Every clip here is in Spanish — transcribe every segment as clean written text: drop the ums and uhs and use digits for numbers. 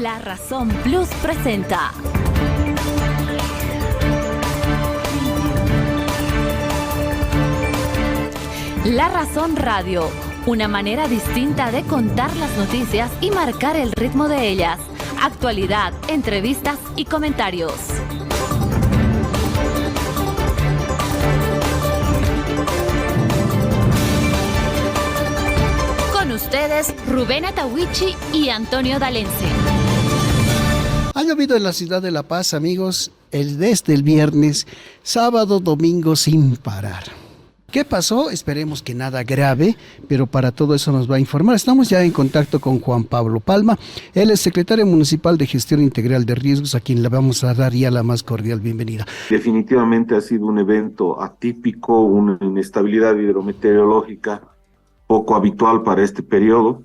La Razón Plus presenta La Razón Radio, una manera distinta de contar las noticias y marcar el ritmo de ellas. Actualidad, entrevistas y comentarios. Con ustedes, Rubén Atahuichi y Antonio Dalense. Ha llovido en la ciudad de La Paz, amigos, desde el viernes, sábado, domingo sin parar. ¿Qué pasó? Esperemos que nada grave, pero para todo eso nos va a informar. Estamos ya en contacto con Juan Pablo Palma. Él es secretario municipal de Gestión Integral de Riesgos, a quien le vamos a dar ya la más cordial bienvenida. Definitivamente ha sido un evento atípico, una inestabilidad hidrometeorológica poco habitual para este periodo.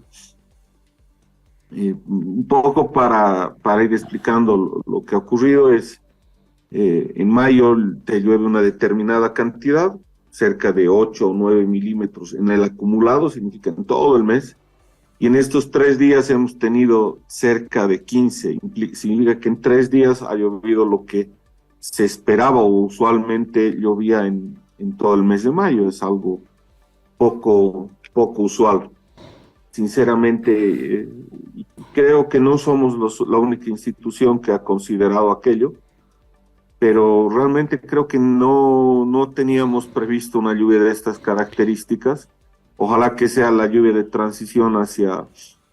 Un poco para ir explicando lo que ha ocurrido es, en mayo te llueve una determinada cantidad, cerca de 8 o 9 milímetros en el acumulado, significa en todo el mes, y en estos 3 días hemos tenido cerca de 15, significa que en 3 días ha llovido lo que se esperaba o usualmente llovía en todo el mes de mayo. Es algo poco usual. Sinceramente, creo que no somos la única institución que ha considerado aquello, pero realmente creo que no teníamos previsto una lluvia de estas características. Ojalá que sea la lluvia de transición hacia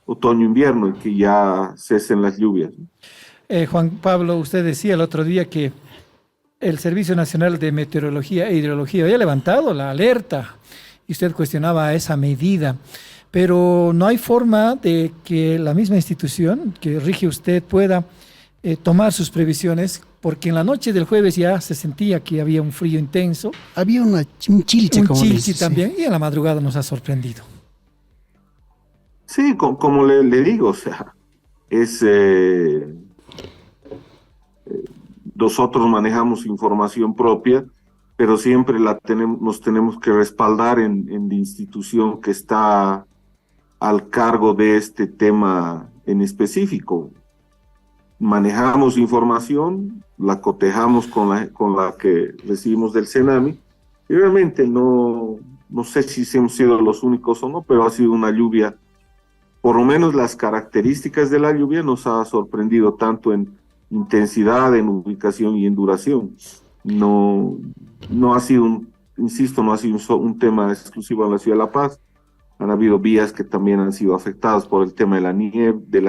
otoño-invierno y que ya cesen las lluvias. Juan Pablo, usted decía el otro día que el Servicio Nacional de Meteorología e Hidrología había levantado la alerta y usted cuestionaba esa medida, pero no hay forma de que la misma institución que rige usted pueda tomar sus previsiones, porque en la noche del jueves ya se sentía que había un frío intenso. Había un chilche, como chilche dice, también, sí. Y en la madrugada nos ha sorprendido. Sí, como le digo, o sea, nosotros manejamos información propia, pero siempre nos tenemos que respaldar en la institución que está al cargo de este tema en específico. Manejamos información, la cotejamos con la que recibimos del CENAMI, y realmente no sé si hemos sido los únicos o no, pero ha sido una lluvia, por lo menos las características de la lluvia nos ha sorprendido tanto en intensidad, en ubicación y en duración. No ha sido, insisto, no ha sido un tema exclusivo en la ciudad de La Paz. Han habido vías que también han sido afectadas por el tema de la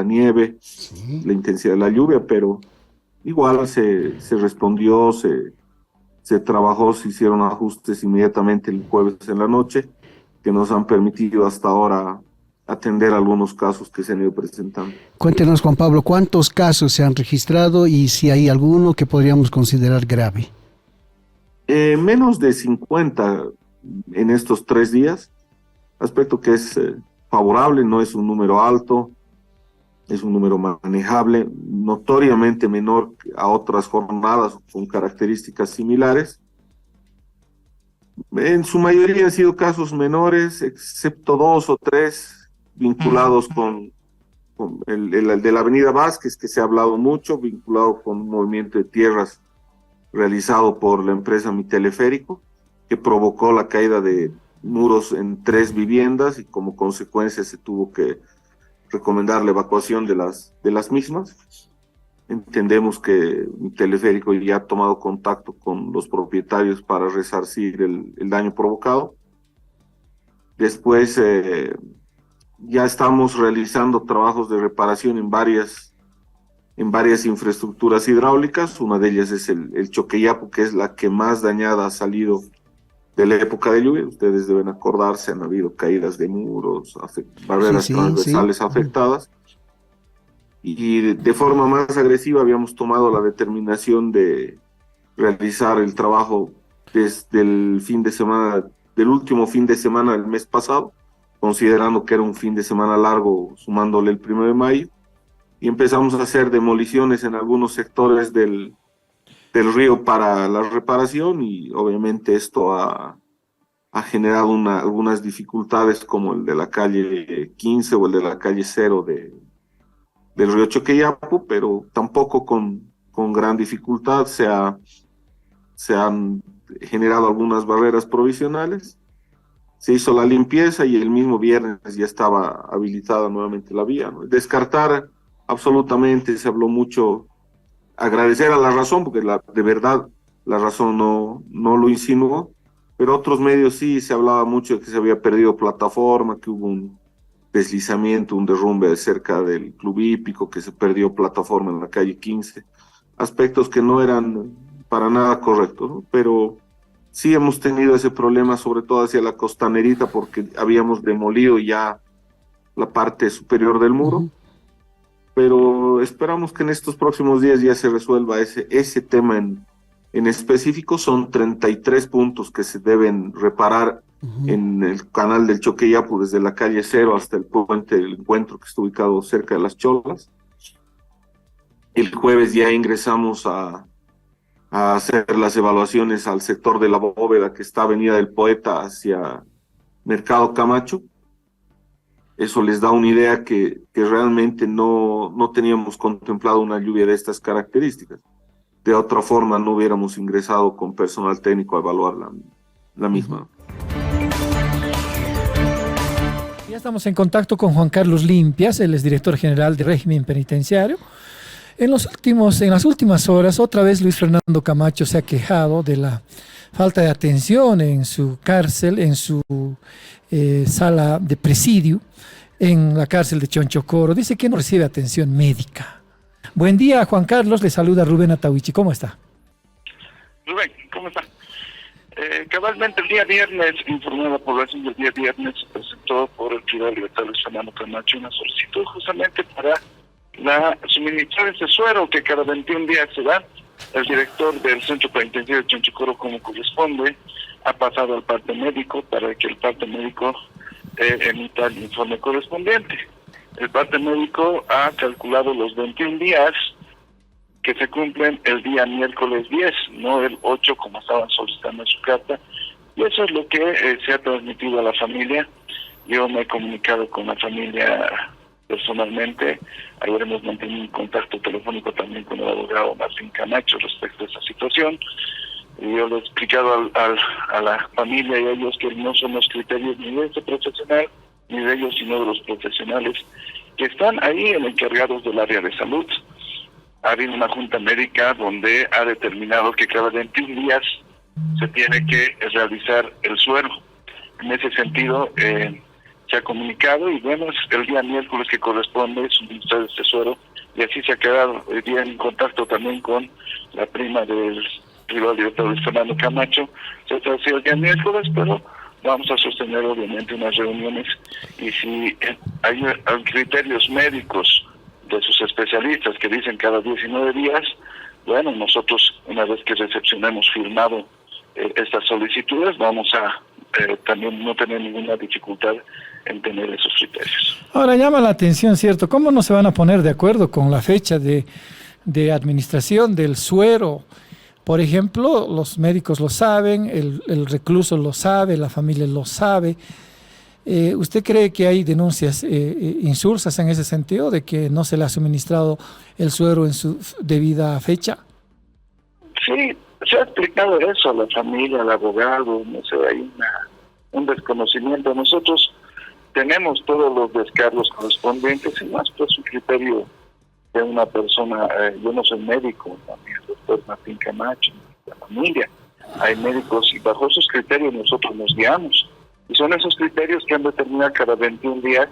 nieve, sí, la intensidad de la lluvia, pero igual se respondió, se trabajó, se hicieron ajustes inmediatamente el jueves en la noche, que nos han permitido hasta ahora atender algunos casos que se han ido presentando. Cuéntenos, Juan Pablo, ¿cuántos casos se han registrado y si hay alguno que podríamos considerar grave? Menos de 50 en estos 3 días. Aspecto que es favorable, no es un número alto, es un número manejable, notoriamente menor a otras jornadas con características similares. En su mayoría han sido casos menores, excepto 2 o 3 vinculados con el de la Avenida Vázquez, que se ha hablado mucho, vinculado con un movimiento de tierras realizado por la empresa Mi Teleférico, que provocó la caída de muros en 3 viviendas y como consecuencia se tuvo que recomendar la evacuación de las mismas. Entendemos que el teleférico ya ha tomado contacto con los propietarios para resarcir el daño provocado. Después ya estamos realizando trabajos de reparación en varias infraestructuras hidráulicas. Una de ellas es el Choqueyapo, que es la que más dañada ha salido de la época de lluvia. Ustedes deben acordarse, han habido caídas de muros, barreras transversales afectadas, y de forma más agresiva habíamos tomado la determinación de realizar el trabajo desde el fin de semana, del último fin de semana del mes pasado, considerando que era un fin de semana largo, sumándole el 1 de mayo, y empezamos a hacer demoliciones en algunos sectores del río para la reparación, y obviamente esto ha generado algunas dificultades, como el de la calle 15 o el de la calle 0 de del río Choqueyapu, pero tampoco con gran dificultad. Se han generado algunas barreras provisionales. Se hizo la limpieza y el mismo viernes ya estaba habilitada nuevamente la vía, ¿no? Descartar absolutamente, se habló mucho, agradecer a La Razón, porque de verdad La Razón no lo insinuó, pero otros medios sí se hablaba mucho de que se había perdido plataforma, que hubo un deslizamiento, un derrumbe cerca del Club Hípico, que se perdió plataforma en la calle 15, aspectos que no eran para nada correctos, ¿no? Pero sí hemos tenido ese problema, sobre todo hacia la costanerita, porque habíamos demolido ya la parte superior del muro, pero esperamos que en estos próximos días ya se resuelva ese tema en específico. Son 33 puntos que se deben reparar en el canal del Choqueyapu, desde la calle 0 hasta el puente del Encuentro, que está ubicado cerca de Las Cholas. El jueves ya ingresamos a hacer las evaluaciones al sector de la bóveda que está Avenida del Poeta hacia Mercado Camacho. Eso les da una idea que realmente no teníamos contemplado una lluvia de estas características. De otra forma no hubiéramos ingresado con personal técnico a evaluar la misma. Ya estamos en contacto con Juan Carlos Limpias, él es director general de régimen penitenciario. En las últimas horas, otra vez Luis Fernando Camacho se ha quejado de la falta de atención en su cárcel, en su sala de presidio, en la cárcel de Chonchocoro. Dice que no recibe atención médica. Buen día, Juan Carlos, le saluda Rubén Atahuichi. ¿Cómo está? Rubén, ¿cómo está? Cabalmente el día viernes, informó a la población del día viernes, se presentó por el privado libertad Luis Fernando Camacho una solicitud justamente para suministrar ese suero que cada 21 días se da. El director del centro penitenciario de Chonchocoro, como corresponde, ha pasado al parte médico para que el parte médico emita el informe correspondiente. El parte médico ha calculado los 21 días que se cumplen el día miércoles 10, no el 8 como estaban solicitando en su carta, y eso es lo que se ha transmitido a la familia. Yo me he comunicado con la familia personalmente. Ayer hemos mantenido un contacto telefónico también con el abogado Martín Camacho respecto a esta situación. Y yo le he explicado a la familia y a ellos que no son los criterios ni de este profesional, ni de ellos, sino de los profesionales que están ahí encargados del área de salud. Ha habido una junta médica donde ha determinado que cada 21 días se tiene que realizar el suero. En ese sentido, se ha comunicado y bueno, es el día miércoles que corresponde suministrar este suero, y así se ha quedado hoy día en contacto también con la prima del privado director Luis Fernando Camacho. Se ha sido el día miércoles, pero vamos a sostener obviamente unas reuniones, y si hay criterios médicos de sus especialistas que dicen cada 19 días, bueno, nosotros una vez que recepcionemos firmado estas solicitudes, vamos a también no tener ninguna dificultad en tener esos criterios. Ahora llama la atención, ¿cierto? ¿Cómo no se van a poner de acuerdo con la fecha de administración del suero? Por ejemplo, los médicos lo saben, el recluso lo sabe, la familia lo sabe. ¿Usted cree que hay denuncias insulsas en ese sentido, de que no se le ha suministrado el suero en su debida fecha? Sí, se ha explicado eso a la familia, al abogado, no sé, hay un desconocimiento. Nosotros tenemos todos los descargos correspondientes, y más pues un criterio de una persona. Yo no soy médico, también el doctor Martín Camacho, la familia. Hay médicos y bajo esos criterios nosotros nos guiamos. Y son esos criterios que han determinado cada 21 días,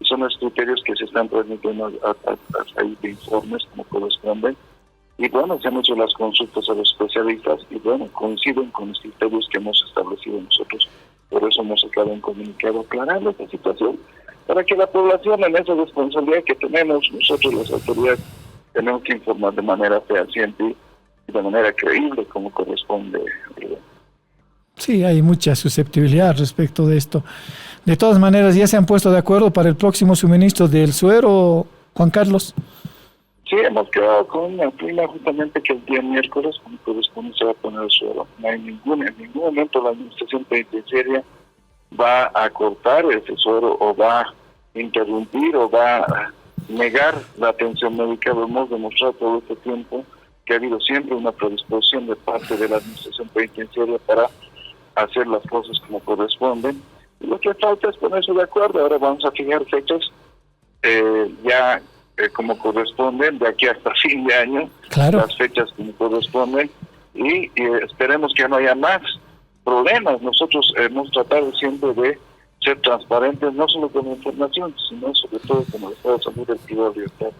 y son los criterios que se están transmitiendo a través de informes como corresponden. Y bueno, se han hecho las consultas a los especialistas y bueno, coinciden con los criterios que hemos establecido nosotros. Por eso hemos sacado un comunicado aclarando esta situación, para que la población, en esa responsabilidad que tenemos, nosotros las autoridades, tenemos que informar de manera fehaciente y de manera creíble como corresponde. Sí, hay mucha susceptibilidad respecto de esto. De todas maneras, ¿ya se han puesto de acuerdo para el próximo suministro del suero, Juan Carlos? Sí, hemos quedado con una prima justamente que el día miércoles, como corresponde, se va a poner el suelo. No hay en ningún momento la administración penitenciaria va a cortar ese suero, o va a interrumpir, o va negar la atención médica. Lo hemos demostrado todo este tiempo que ha habido siempre una predisposición de parte de la administración penitenciaria para hacer las cosas como corresponden. Y lo que falta es ponerse de acuerdo. Ahora vamos a fijar fechas como corresponden, de aquí hasta fin de año, claro, las fechas como corresponden, y esperemos que no haya más problemas. Nosotros hemos tratado siempre de ser transparentes, no solo con la información, sino sobre todo con el estado de salud del privado de libertad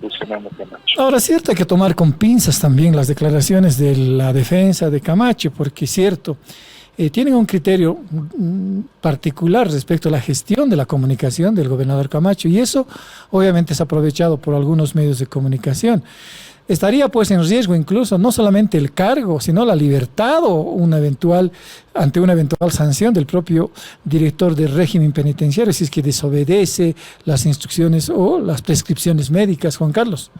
de Fernando Camacho. Ahora, es cierto, hay que tomar con pinzas también las declaraciones de la defensa de Camacho, porque es cierto, tienen un criterio particular respecto a la gestión de la comunicación del gobernador Camacho, y eso obviamente es aprovechado por algunos medios de comunicación. Estaría pues en riesgo incluso no solamente el cargo, sino la libertad o ante una eventual sanción del propio director del régimen penitenciario si es que desobedece las instrucciones o las prescripciones médicas, Juan Carlos.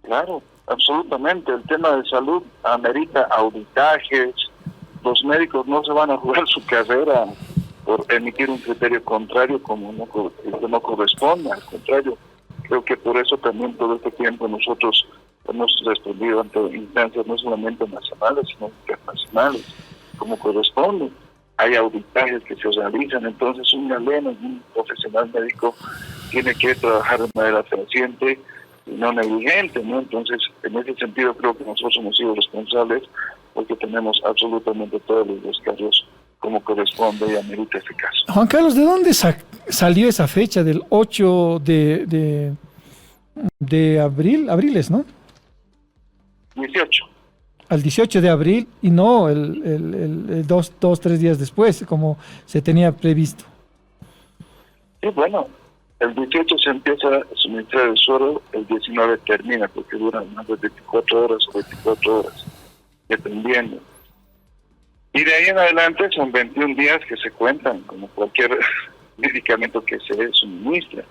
Claro, absolutamente. El tema de salud amerita auditajes. Los médicos no se van a jugar su carrera por emitir un criterio contrario como no corresponde. Al contrario, creo que por eso también todo este tiempo nosotros hemos respondido ante instancias no solamente nacionales, sino internacionales, como corresponde. Hay auditajes que se realizan, entonces un galeno, un profesional médico tiene que trabajar de manera fehaciente y no negligente, ¿no? Entonces, en ese sentido creo que nosotros hemos sido responsables porque tenemos absolutamente todos los descargos como corresponde y amerita este caso. Juan Carlos, ¿de dónde salió esa fecha del 8 de abril? Abriles, ¿no? 18. Al 18 de abril y no el 3 días después, como se tenía previsto. Sí, bueno, el 18 se empieza a suministrar el suero, el 19 termina, porque dura más de 24 horas o 24 horas, dependiendo. Y de ahí en adelante son 21 días que se cuentan, como cualquier medicamento que se suministra.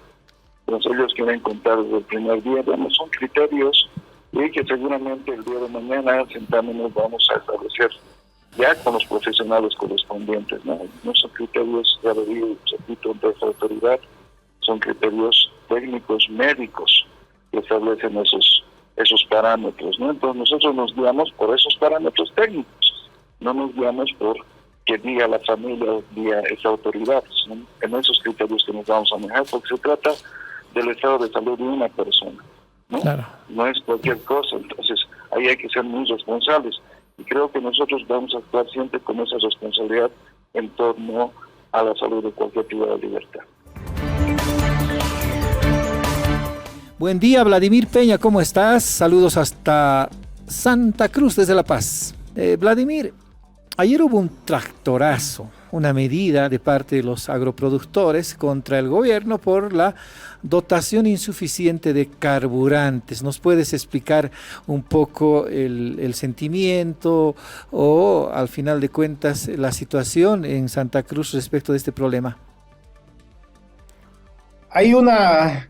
Entonces ellos quieren contar desde el primer día. Bueno, son criterios y que seguramente el día de mañana sentándonos vamos a establecer ya con los profesionales correspondientes, ¿no? No son criterios, ya lo digo, repito, de esta autoridad, son criterios técnicos, médicos, que establecen esos parámetros, ¿no? Entonces nosotros nos guiamos por esos parámetros técnicos, no nos guiamos por que diga la familia o diga esa autoridad, son en esos criterios que nos vamos a manejar, porque se trata del estado de salud de una persona, ¿no? Claro. No es cualquier cosa, entonces ahí hay que ser muy responsables, y creo que nosotros vamos a actuar siempre con esa responsabilidad en torno a la salud de cualquier privado de libertad. Buen día, Vladimir Peña, ¿cómo estás? Saludos hasta Santa Cruz desde La Paz. Vladimir, ayer hubo un tractorazo, una medida de parte de los agroproductores contra el gobierno por la dotación insuficiente de carburantes. ¿Nos puedes explicar un poco el sentimiento o, al final de cuentas, la situación en Santa Cruz respecto de este problema? Hay una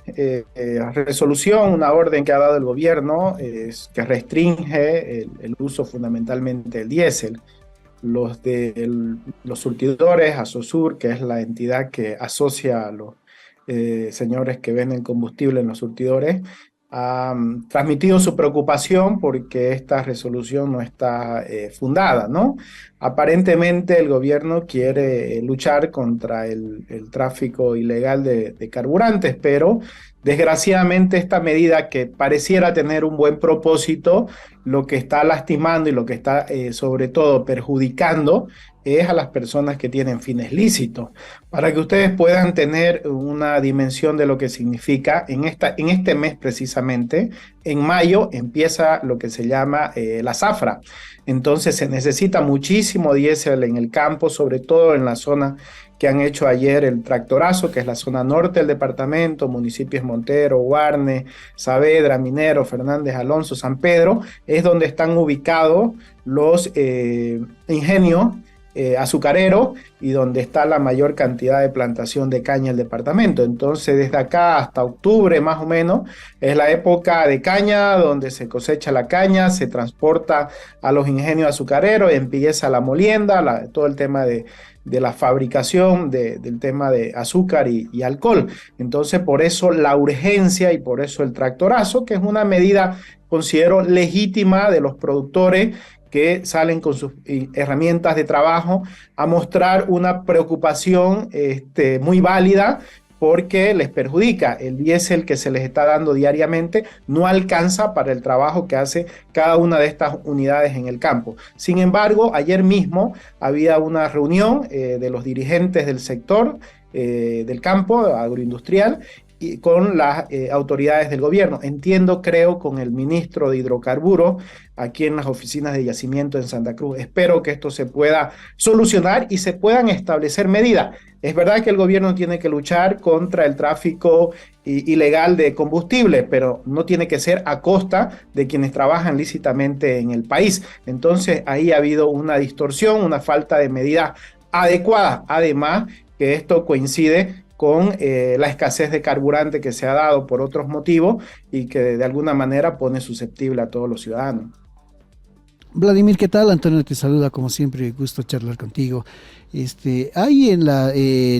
resolución, una orden que ha dado el gobierno que restringe el uso fundamentalmente del diésel. Los surtidores, Asosur, que es la entidad que asocia a los señores que venden combustible en los surtidores, ha transmitido su preocupación porque esta resolución no está fundada, ¿no? Aparentemente el gobierno quiere luchar contra el tráfico ilegal de carburantes, pero desgraciadamente esta medida, que pareciera tener un buen propósito, lo que está lastimando y lo que está sobre todo perjudicando es a las personas que tienen fines lícitos. Para que ustedes puedan tener una dimensión de lo que significa, en este mes precisamente, en mayo, empieza lo que se llama la zafra. Entonces se necesita muchísimo diésel en el campo, sobre todo en la zona que han hecho ayer el tractorazo, que es la zona norte del departamento, municipios Montero, Guarne, Saavedra, Minero, Fernández, Alonso, San Pedro, es donde están ubicados los ingenios azucarero y donde está la mayor cantidad de plantación de caña en el departamento. Entonces, desde acá hasta octubre más o menos es la época de caña, donde se cosecha la caña, se transporta a los ingenios azucareros, empieza la molienda, todo el tema de la fabricación del tema de azúcar y alcohol. Entonces, por eso la urgencia y por eso el tractorazo, que es una medida, considero, legítima de los productores que salen con sus herramientas de trabajo a mostrar una preocupación muy válida, porque les perjudica. El diésel que se les está dando diariamente no alcanza para el trabajo que hace cada una de estas unidades en el campo. Sin embargo, ayer mismo había una reunión de los dirigentes del sector del campo agroindustrial y con las autoridades del gobierno. Entiendo, creo, con el ministro de Hidrocarburos aquí en las oficinas de yacimiento en Santa Cruz. Espero que esto se pueda solucionar y se puedan establecer medidas. Es verdad que el gobierno tiene que luchar contra el tráfico ilegal de combustible, pero no tiene que ser a costa de quienes trabajan lícitamente en el país. Entonces, ahí ha habido una distorsión, una falta de medidas adecuadas. Además, que esto coincide con la escasez de carburante que se ha dado por otros motivos y que de alguna manera pone susceptible a todos los ciudadanos. Vladimir, ¿qué tal? Antonio te saluda, como siempre, gusto charlar contigo. Hay en la,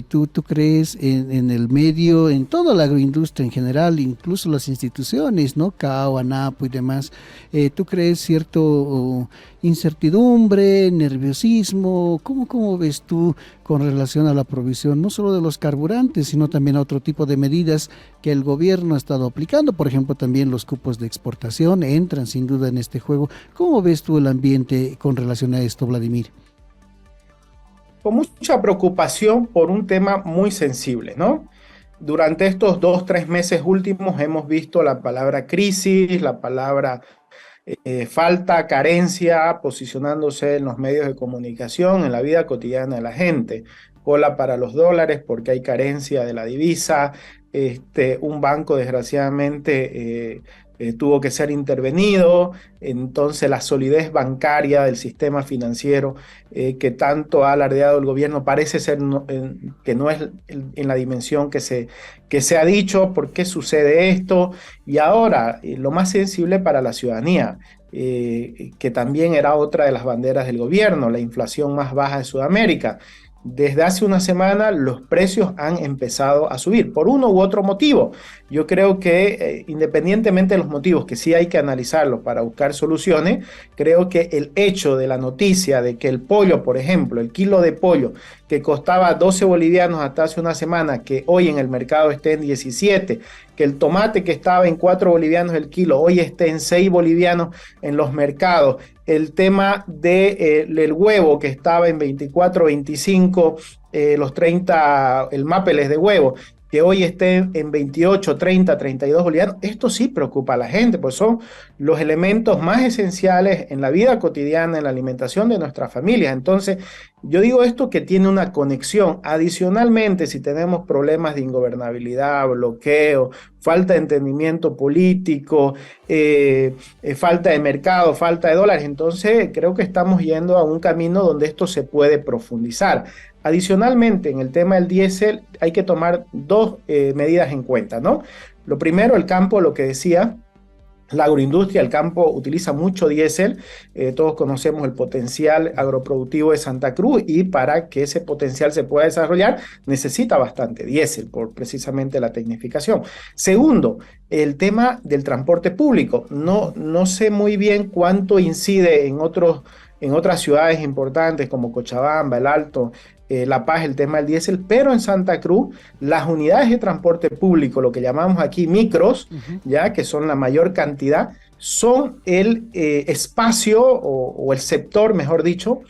¿tú crees en el medio, en toda la agroindustria en general, incluso las instituciones, ¿no? CAO, ANAPO y demás, ¿tú crees cierto incertidumbre, nerviosismo? ¿Cómo ves tú con relación a la provisión, no solo de los carburantes, sino también a otro tipo de medidas que el gobierno ha estado aplicando? Por ejemplo, también los cupos de exportación entran sin duda en este juego. ¿Cómo ves tú el ambiente con relación a esto, Vladimir? Con mucha preocupación por un tema muy sensible, ¿no? Durante estos 2-3 meses últimos hemos visto la palabra crisis, la palabra falta, carencia, posicionándose en los medios de comunicación, en la vida cotidiana de la gente. Cola para los dólares porque hay carencia de la divisa, un banco desgraciadamente tuvo que ser intervenido, entonces la solidez bancaria del sistema financiero que tanto ha alardeado el gobierno parece ser que no es en la dimensión que se ha dicho. ¿Por qué sucede esto? Y ahora, lo más sensible para la ciudadanía, que también era otra de las banderas del gobierno, la inflación más baja de Sudamérica. Desde hace una semana los precios han empezado a subir por uno u otro motivo. Yo creo que independientemente de los motivos, que sí hay que analizarlos para buscar soluciones, creo que el hecho de la noticia de que el pollo, por ejemplo, el kilo de pollo que costaba 12 bolivianos hasta hace una semana, que hoy en el mercado esté en 17, que el tomate que estaba en 4 bolivianos el kilo, hoy esté en 6 bolivianos en los mercados, el tema del huevo que estaba en 24, 25, los 30, el mápeles de huevo, que hoy esté en 28, 30, 32 bolivianos, esto sí preocupa a la gente, pues son los elementos más esenciales en la vida cotidiana, en la alimentación de nuestras familias. Entonces, yo digo esto que tiene una conexión. Adicionalmente, si tenemos problemas de ingobernabilidad, bloqueo, falta de entendimiento político, falta de mercado, falta de dólares, entonces creo que estamos yendo a un camino donde esto se puede profundizar. Adicionalmente, en el tema del diésel hay que tomar dos medidas en cuenta, ¿no? Lo primero, el campo, lo que decía, la agroindustria, el campo utiliza mucho diésel, todos conocemos el potencial agroproductivo de Santa Cruz y para que ese potencial se pueda desarrollar necesita bastante diésel por precisamente la tecnificación. Segundo, el tema del transporte público. No sé muy bien cuánto incide en otras ciudades importantes como Cochabamba, El Alto, La Paz, el tema del diésel, pero en Santa Cruz las unidades de transporte público, lo que llamamos aquí micros, ya que son la mayor cantidad, son el espacio o el sector, mejor dicho,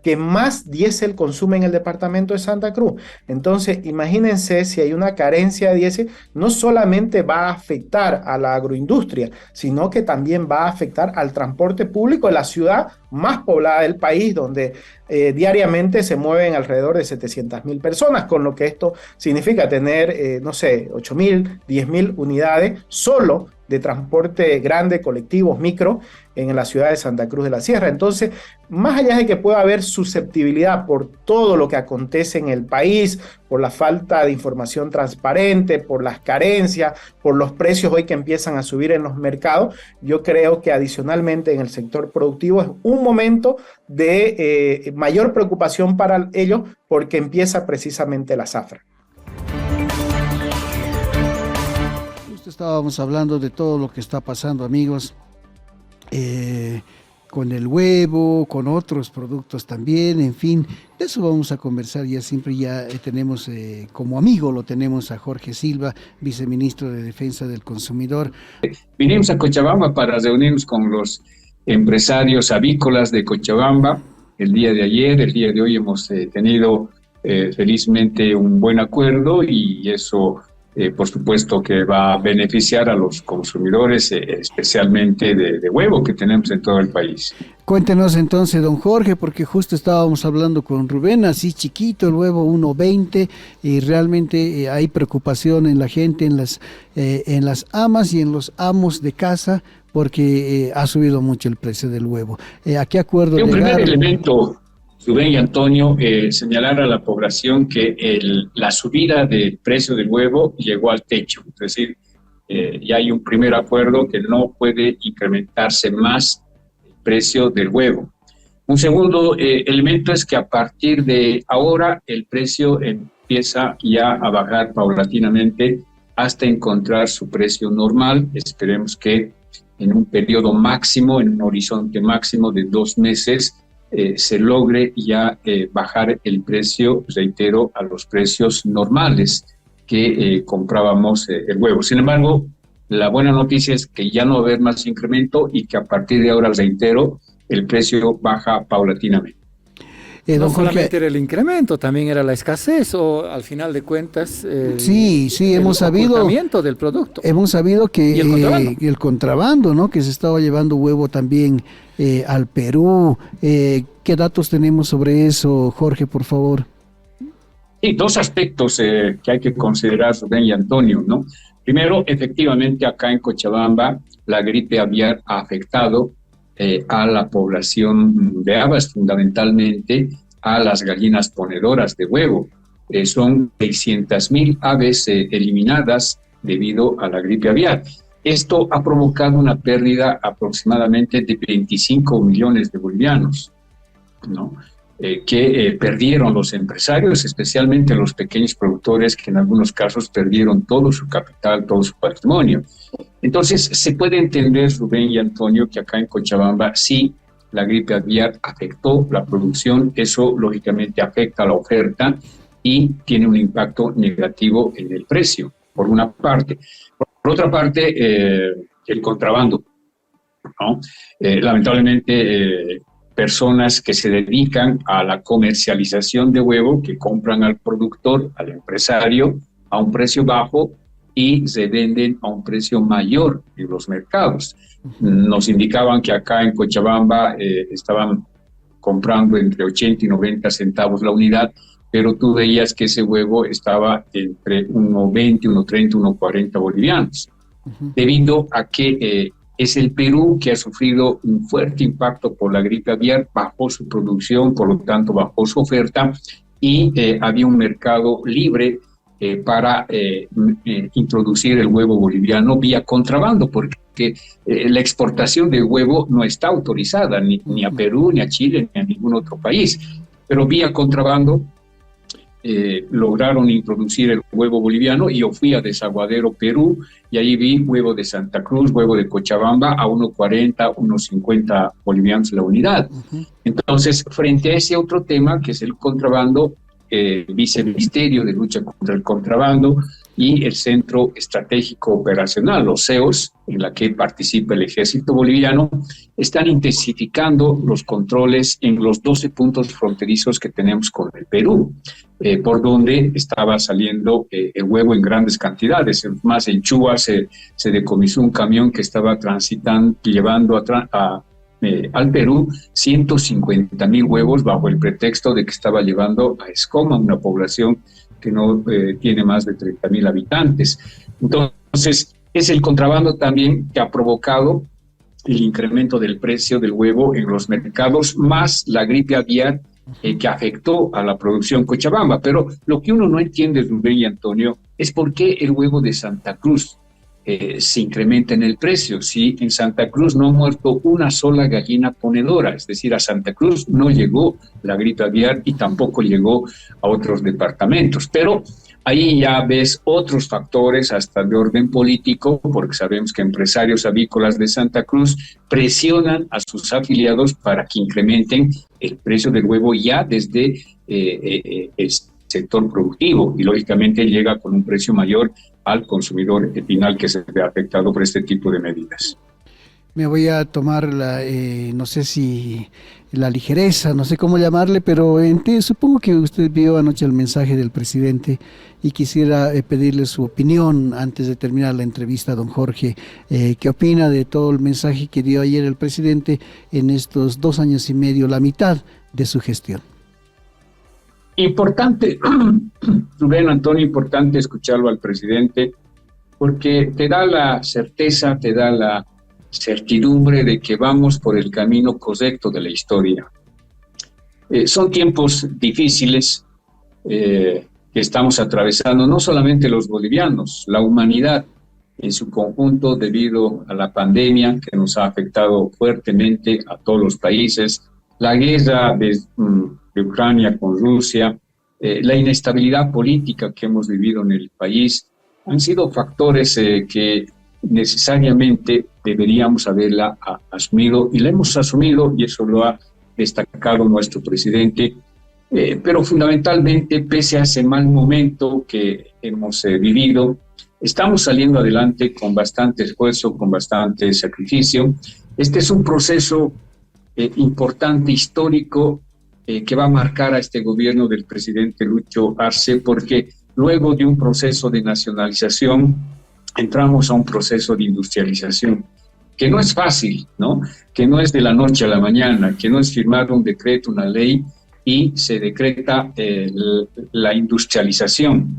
que más diésel consume en el departamento de Santa Cruz. Entonces, imagínense si hay una carencia de diésel, no solamente va a afectar a la agroindustria, sino que también va a afectar al transporte público de la ciudad más poblada del país, donde diariamente se mueven alrededor de 700.000 personas, con lo que esto significa tener, no sé, 8.000, 10.000 unidades solo de transporte grande, colectivos, micro, en la ciudad de Santa Cruz de la Sierra. Entonces, más allá de que pueda haber susceptibilidad por todo lo que acontece en el país, por la falta de información transparente, por las carencias, por los precios hoy que empiezan a subir en los mercados, yo creo que adicionalmente en el sector productivo es un momento de mayor preocupación para ellos, porque empieza precisamente la zafra. Estábamos hablando de todo lo que está pasando, amigos, con el huevo, con otros productos también, en fin, de eso vamos a conversar. Ya siempre tenemos como amigo, lo tenemos a Jorge Silva, viceministro de Defensa del Consumidor. Vinimos a Cochabamba para reunirnos con los empresarios avícolas de Cochabamba. El día de ayer, el día de hoy hemos tenido felizmente un buen acuerdo, y eso por supuesto que va a beneficiar a los consumidores, especialmente de huevo que tenemos en todo el país. Cuéntenos entonces, don Jorge, porque justo estábamos hablando con Rubén, así chiquito, el huevo 1.20, y realmente hay preocupación en la gente, en las amas y en los amos de casa, porque ha subido mucho el precio del huevo. ¿A qué acuerdo llegaron? Un primer elemento, Rubén y Antonio, señalar a la población que la subida del precio del huevo llegó al techo. Es decir, ya hay un primer acuerdo que no puede incrementarse más el precio del huevo. Un segundo elemento es que a partir de ahora el precio empieza ya a bajar paulatinamente hasta encontrar su precio normal. Esperemos que en un periodo máximo, en un horizonte máximo de 2 meses, se logre ya bajar el precio, reitero, a los precios normales que comprábamos el huevo. Sin embargo, la buena noticia es que ya no va a haber más incremento y que a partir de ahora, reitero, el precio baja paulatinamente. No solamente era el incremento, también era la escasez, o al final de cuentas sí, hemos sabido del producto. Hemos sabido que ¿Y el contrabando, ¿no? Que se estaba llevando huevo también al Perú. ¿Qué datos tenemos sobre eso, Jorge, por favor? Sí, 2 aspectos que hay que considerar, Rubén y Antonio, ¿no? Primero, efectivamente, acá en Cochabamba, la gripe aviar ha afectado a la población de aves, fundamentalmente a las gallinas ponedoras de huevo. Son 600.000 aves eliminadas debido a la gripe aviar. Esto ha provocado una pérdida aproximadamente de 25 millones de bolivianos, ¿no? Que perdieron los empresarios, especialmente los pequeños productores, que en algunos casos perdieron todo su capital, todo su patrimonio. Entonces, se puede entender, Rubén y Antonio, que acá en Cochabamba sí la gripe aviar afectó la producción. Eso lógicamente afecta a la oferta y tiene un impacto negativo en el precio, por una parte. Por otra parte, el contrabando, ¿no? Lamentablemente, personas que se dedican a la comercialización de huevo, que compran al productor, al empresario, a un precio bajo y se venden a un precio mayor en los mercados. Nos indicaban que acá en Cochabamba estaban comprando entre 80 y 90 centavos la unidad, pero tú veías que ese huevo estaba entre 1.20, 1.30, 1.40 bolivianos, debido a que es el Perú que ha sufrido un fuerte impacto por la gripe aviar, bajó su producción, por lo tanto bajó su oferta, y había un mercado libre para introducir el huevo boliviano vía contrabando, porque la exportación de huevo no está autorizada ni a Perú, ni a Chile, ni a ningún otro país, pero vía contrabando lograron introducir el huevo boliviano, y yo fui a Desaguadero, Perú, y ahí vi huevo de Santa Cruz, huevo de Cochabamba a 1.40, 1.50 bolivianos la unidad. Entonces, frente a ese otro tema, que es el contrabando, Viceministerio de Lucha contra el Contrabando y el Centro Estratégico Operacional, los CEOs, en la que participa el Ejército Boliviano, están intensificando los controles en los 12 puntos fronterizos que tenemos con el Perú, por donde estaba saliendo el huevo en grandes cantidades. Más en Chuba se decomisó un camión que estaba transitando, llevando al Perú 150.000 huevos bajo el pretexto de que estaba llevando a Escoma, una población que no tiene más de 30.000 habitantes. Entonces, es el contrabando también que ha provocado el incremento del precio del huevo en los mercados, más la gripe aviar que afectó a la producción Cochabamba. Pero lo que uno no entiende, Rubén y Antonio, es por qué el huevo de Santa Cruz se incrementa en el precio. Si en Santa Cruz no ha muerto una sola gallina ponedora, es decir, a Santa Cruz no llegó la gripe aviar y tampoco llegó a otros departamentos. Pero ahí ya ves otros factores, hasta de orden político, porque sabemos que empresarios avícolas de Santa Cruz presionan a sus afiliados para que incrementen el precio del huevo ya desde el sector productivo, y lógicamente llega con un precio mayor al consumidor final que se ve afectado por este tipo de medidas. Me voy a tomar no sé si la ligereza, no sé cómo llamarle, pero supongo que usted vio anoche el mensaje del presidente y quisiera pedirle su opinión antes de terminar la entrevista, don Jorge. ¿Qué opina de todo el mensaje que dio ayer el presidente en estos 2 años y medio, la mitad de su gestión? Importante, Rubén, Antonio, importante escucharlo al presidente, porque te da la certeza, te da la certidumbre de que vamos por el camino correcto de la historia. Son tiempos difíciles que estamos atravesando, no solamente los bolivianos, la humanidad en su conjunto, debido a la pandemia que nos ha afectado fuertemente a todos los países, la guerra de Ucrania con Rusia, la inestabilidad política que hemos vivido en el país, han sido factores que necesariamente deberíamos haberla asumido, y la hemos asumido, y eso lo ha destacado nuestro presidente, pero fundamentalmente, pese a ese mal momento que hemos vivido, estamos saliendo adelante con bastante esfuerzo, con bastante sacrificio. Este es un proceso importante, histórico, que va a marcar a este gobierno del presidente Lucho Arce, porque luego de un proceso de nacionalización entramos a un proceso de industrialización, que no es fácil, ¿no? Que no es de la noche a la mañana, que no es firmar un decreto, una ley, y se decreta la industrialización.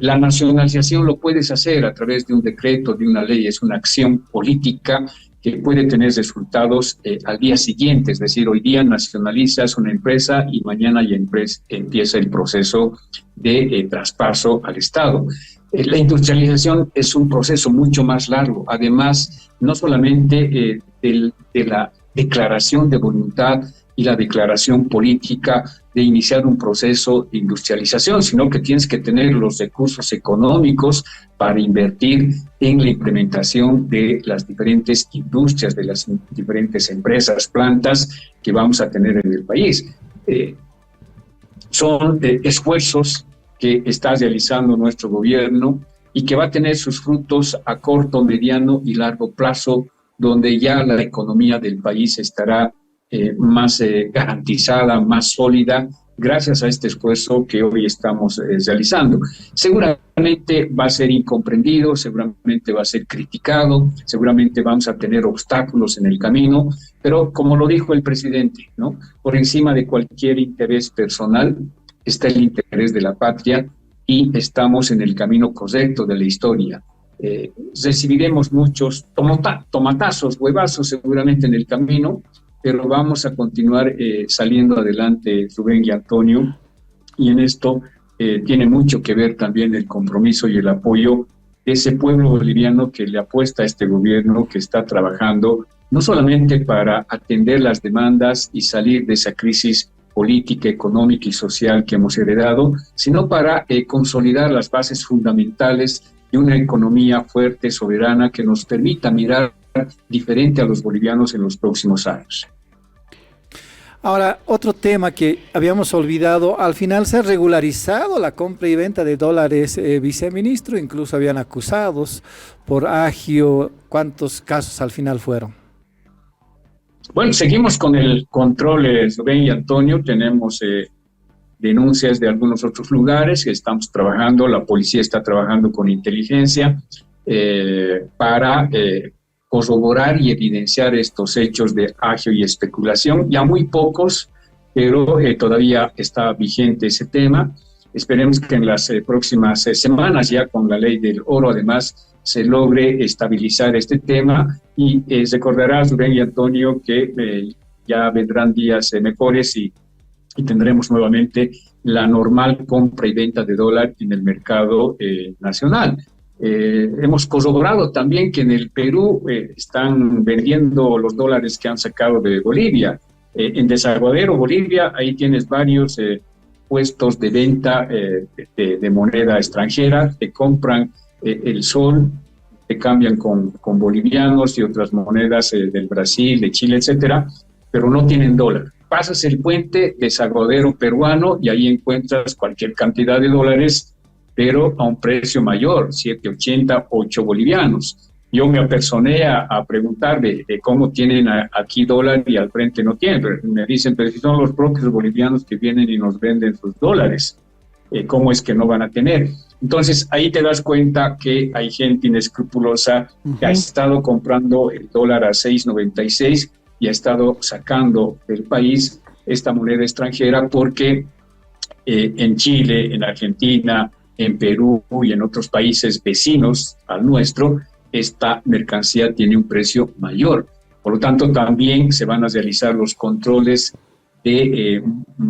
La nacionalización lo puedes hacer a través de un decreto, de una ley, es una acción política que puede tener resultados al día siguiente, es decir, hoy día nacionalizas una empresa y mañana ya empieza el proceso de traspaso al Estado. La industrialización es un proceso mucho más largo, además, no solamente de la declaración de voluntad y la declaración política de iniciar un proceso de industrialización, sino que tienes que tener los recursos económicos para invertir en la implementación de las diferentes industrias, de las diferentes empresas, plantas que vamos a tener en el país. Son esfuerzos que está realizando nuestro gobierno y que va a tener sus frutos a corto, mediano y largo plazo, donde ya la economía del país estará más garantizada, más sólida, gracias a este esfuerzo que hoy estamos realizando. Seguramente va a ser incomprendido, seguramente va a ser criticado, seguramente vamos a tener obstáculos en el camino, pero como lo dijo el presidente, ¿no? Por encima de cualquier interés personal está el interés de la patria, y estamos en el camino correcto de la historia. Recibiremos muchos tomatazos, huevazos seguramente en el camino, pero vamos a continuar saliendo adelante, Rubén y Antonio, y en esto tiene mucho que ver también el compromiso y el apoyo de ese pueblo boliviano que le apuesta a este gobierno, que está trabajando no solamente para atender las demandas y salir de esa crisis política, económica y social que hemos heredado, sino para consolidar las bases fundamentales de una economía fuerte, soberana, que nos permita mirar diferente a los bolivianos en los próximos años. Ahora, otro tema que habíamos olvidado, al final se ha regularizado la compra y venta de dólares, viceministro, incluso habían acusados por agio. ¿Cuántos casos al final fueron? Bueno, seguimos con el control, Rubén y Antonio, tenemos denuncias de algunos otros lugares que estamos trabajando, la policía está trabajando con inteligencia para corroborar y evidenciar estos hechos de agio y especulación. Ya muy pocos, pero todavía está vigente ese tema. Esperemos que en las próximas semanas, ya con la ley del oro, además, se logre estabilizar este tema. Y recordarás, Rubén y Antonio, que ya vendrán días mejores y tendremos nuevamente la normal compra y venta de dólar en el mercado nacional. Hemos corroborado también que en el Perú están vendiendo los dólares que han sacado de Bolivia. En Desaguadero, Bolivia, ahí tienes varios puestos de venta de moneda extranjera, te compran el sol, te cambian con bolivianos y otras monedas del Brasil, de Chile, etcétera, pero no tienen dólar. Pasas el puente Desaguadero peruano y ahí encuentras cualquier cantidad de dólares, pero a un precio mayor, 7.80, 8 bolivianos. Yo me apersoné a preguntarle cómo tienen aquí dólar y al frente no tienen. Pero me dicen, pero si son los propios bolivianos que vienen y nos venden sus dólares, ¿cómo es que no van a tener? Entonces ahí te das cuenta que hay gente inescrupulosa que ha estado comprando el dólar a 6.96 y ha estado sacando del país esta moneda extranjera porque en Chile, en Argentina, en Perú y en otros países vecinos al nuestro, esta mercancía tiene un precio mayor. Por lo tanto, también se van a realizar los controles de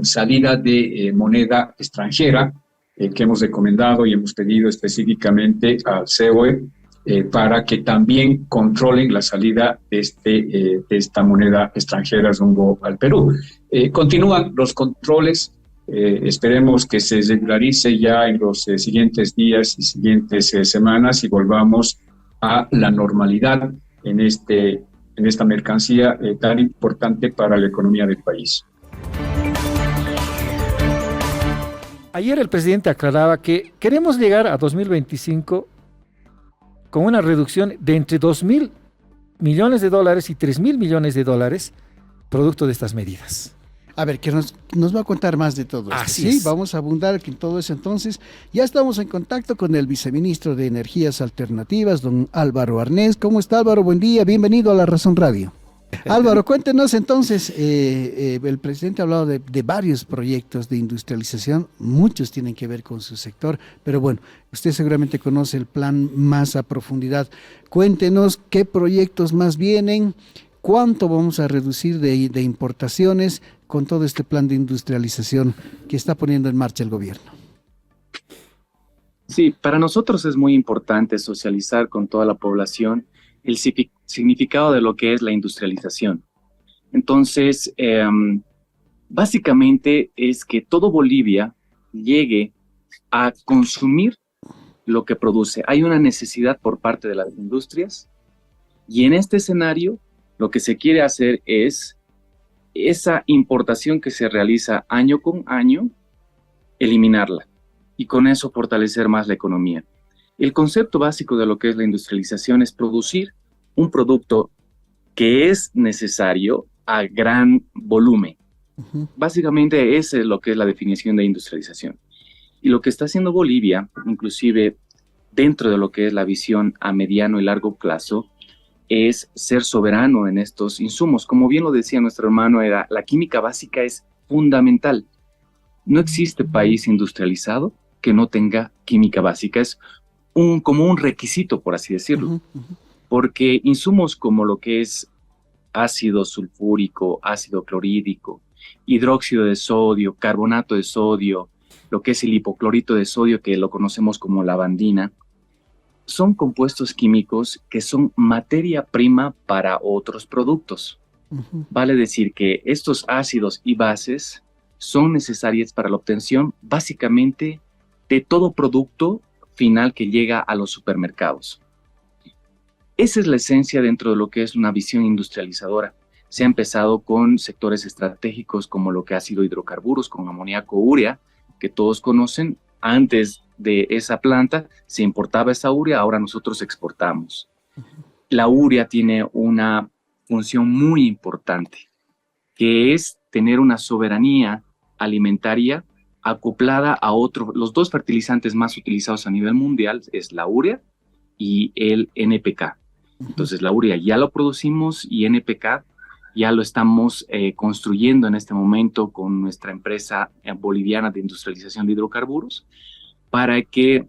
salida de moneda extranjera que hemos recomendado y hemos pedido específicamente al COE para que también controlen la salida de esta moneda extranjera rumbo al Perú. Continúan los controles. Esperemos que se regularice ya en los siguientes días y siguientes semanas y volvamos a la normalidad en esta mercancía tan importante para la economía del país. Ayer el presidente aclaraba que queremos llegar a 2025 con una reducción de entre 2.000 millones de dólares y 3.000 millones de dólares producto de estas medidas. A ver, que nos va a contar más de todo esto. Así sí, es. Vamos a abundar en todo eso. Entonces, ya estamos en contacto con el viceministro de Energías Alternativas, don Álvaro Arnés. ¿Cómo está, Álvaro? Buen día, bienvenido a La Razón Radio. Álvaro, cuéntenos entonces, el presidente ha hablado de varios proyectos de industrialización, muchos tienen que ver con su sector, pero bueno, usted seguramente conoce el plan más a profundidad. Cuéntenos qué proyectos más vienen, cuánto vamos a reducir de importaciones con todo este plan de industrialización que está poniendo en marcha el gobierno. Sí, para nosotros es muy importante socializar con toda la población el significado de lo que es la industrialización. Entonces, básicamente es que todo Bolivia llegue a consumir lo que produce. Hay una necesidad por parte de las industrias y en este escenario lo que se quiere hacer es esa importación que se realiza año con año, eliminarla y con eso fortalecer más la economía. El concepto básico de lo que es la industrialización es producir un producto que es necesario a gran volumen. Básicamente esa es lo que es la definición de industrialización. Y lo que está haciendo Bolivia, inclusive dentro de lo que es la visión a mediano y largo plazo, es ser soberano en estos insumos. Como bien lo decía nuestro hermano, la química básica es fundamental. No existe país industrializado que no tenga química básica. Es como un requisito, por así decirlo. Porque insumos como lo que es ácido sulfúrico, ácido clorhídrico, hidróxido de sodio, carbonato de sodio, lo que es el hipoclorito de sodio, que lo conocemos como lavandina, son compuestos químicos que son materia prima para otros productos. Vale decir que estos ácidos y bases son necesarias para la obtención básicamente de todo producto final que llega a los supermercados. Esa es la esencia dentro de lo que es una visión industrializadora. Se ha empezado con sectores estratégicos como lo que ha sido hidrocarburos, con amoníaco urea, que todos conocen. Antes de esa planta se importaba esa urea, ahora nosotros exportamos. La urea tiene una función muy importante, que es tener una soberanía alimentaria acoplada a los dos fertilizantes más utilizados a nivel mundial, es la urea y el NPK. Entonces, la urea ya lo producimos y NPK ya lo estamos construyendo en este momento con nuestra empresa boliviana de industrialización de hidrocarburos para que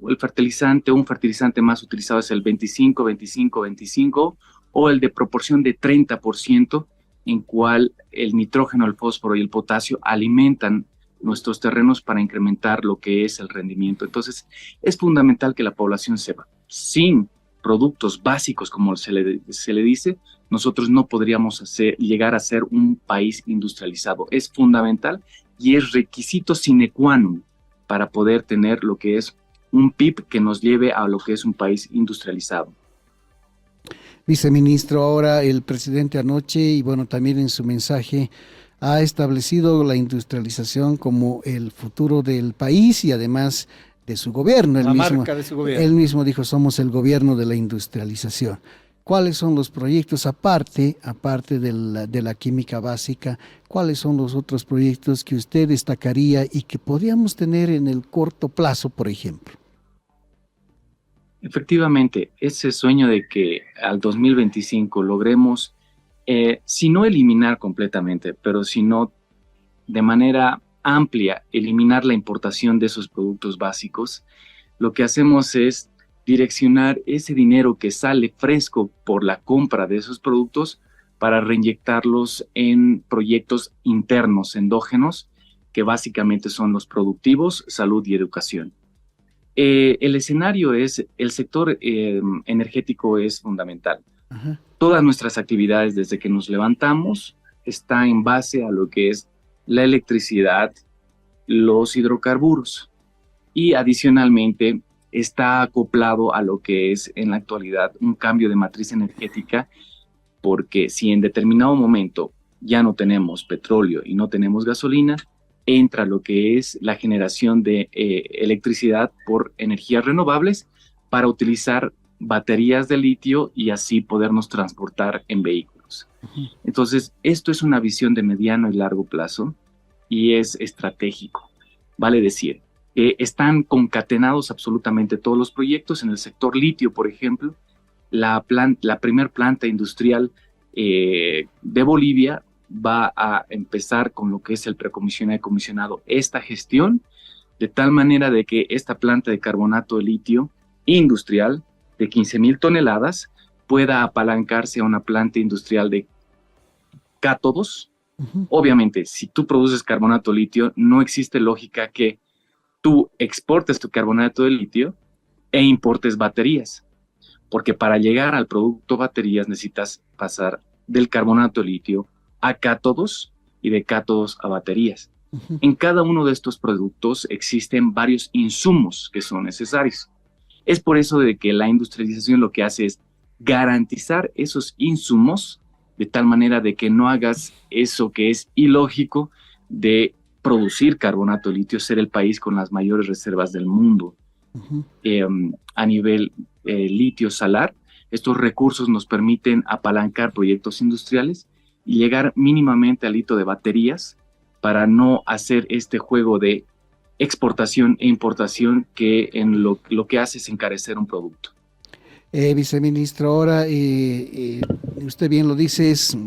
un fertilizante más utilizado es el 25-25-25 o el de proporción de 30%, en cual el nitrógeno, el fósforo y el potasio alimentan nuestros terrenos para incrementar lo que es el rendimiento. Entonces, es fundamental que la población sepa, sin productos básicos, como se le dice, nosotros no podríamos llegar a ser un país industrializado. Es fundamental y es requisito sine qua non para poder tener lo que es un PIB que nos lleve a lo que es un país industrializado. Viceministro, ahora el presidente anoche y bueno, también en su mensaje ha establecido la industrialización como el futuro del país y además de su gobierno. La marca de su gobierno. Él mismo dijo, somos el gobierno de la industrialización. ¿Cuáles son los proyectos aparte de la química básica? ¿Cuáles son los otros proyectos que usted destacaría y que podríamos tener en el corto plazo, por ejemplo? Efectivamente, ese sueño de que al 2025 logremos, si no eliminar completamente, pero si no de manera amplia, eliminar la importación de esos productos básicos, lo que hacemos es direccionar ese dinero que sale fresco por la compra de esos productos para reinyectarlos en proyectos internos, endógenos, que básicamente son los productivos, salud y educación. El escenario es, el sector energético es fundamental. Ajá. Todas nuestras actividades desde que nos levantamos está en base a lo que es la electricidad, los hidrocarburos y adicionalmente está acoplado a lo que es en la actualidad un cambio de matriz energética, porque si en determinado momento ya no tenemos petróleo y no tenemos gasolina, entra lo que es la generación de electricidad por energías renovables para utilizar baterías de litio y así podernos transportar en vehículos. Entonces, esto es una visión de mediano y largo plazo y es estratégico. Vale decir, están concatenados absolutamente todos los proyectos. En el sector litio, por ejemplo, la primer planta industrial de Bolivia va a empezar con lo que es el precomisionado y comisionado, esta gestión, de tal manera de que esta planta de carbonato de litio industrial de 15,000 toneladas pueda apalancarse a una planta industrial de cátodos. Obviamente, si tú produces carbonato de litio, no existe lógica que tú exportes tu carbonato de litio e importes baterías, porque para llegar al producto baterías necesitas pasar del carbonato de litio a cátodos y de cátodos a baterías. En cada uno de estos productos existen varios insumos que son necesarios. Es por eso de que la industrialización lo que hace es garantizar esos insumos de tal manera de que no hagas eso que es ilógico de producir carbonato de litio, ser el país con las mayores reservas del mundo. A nivel litio salar, estos recursos nos permiten apalancar proyectos industriales y llegar mínimamente al hito de baterías para no hacer este juego de exportación e importación que en lo que hace es encarecer un producto. Viceministro, ahora usted bien lo dice, es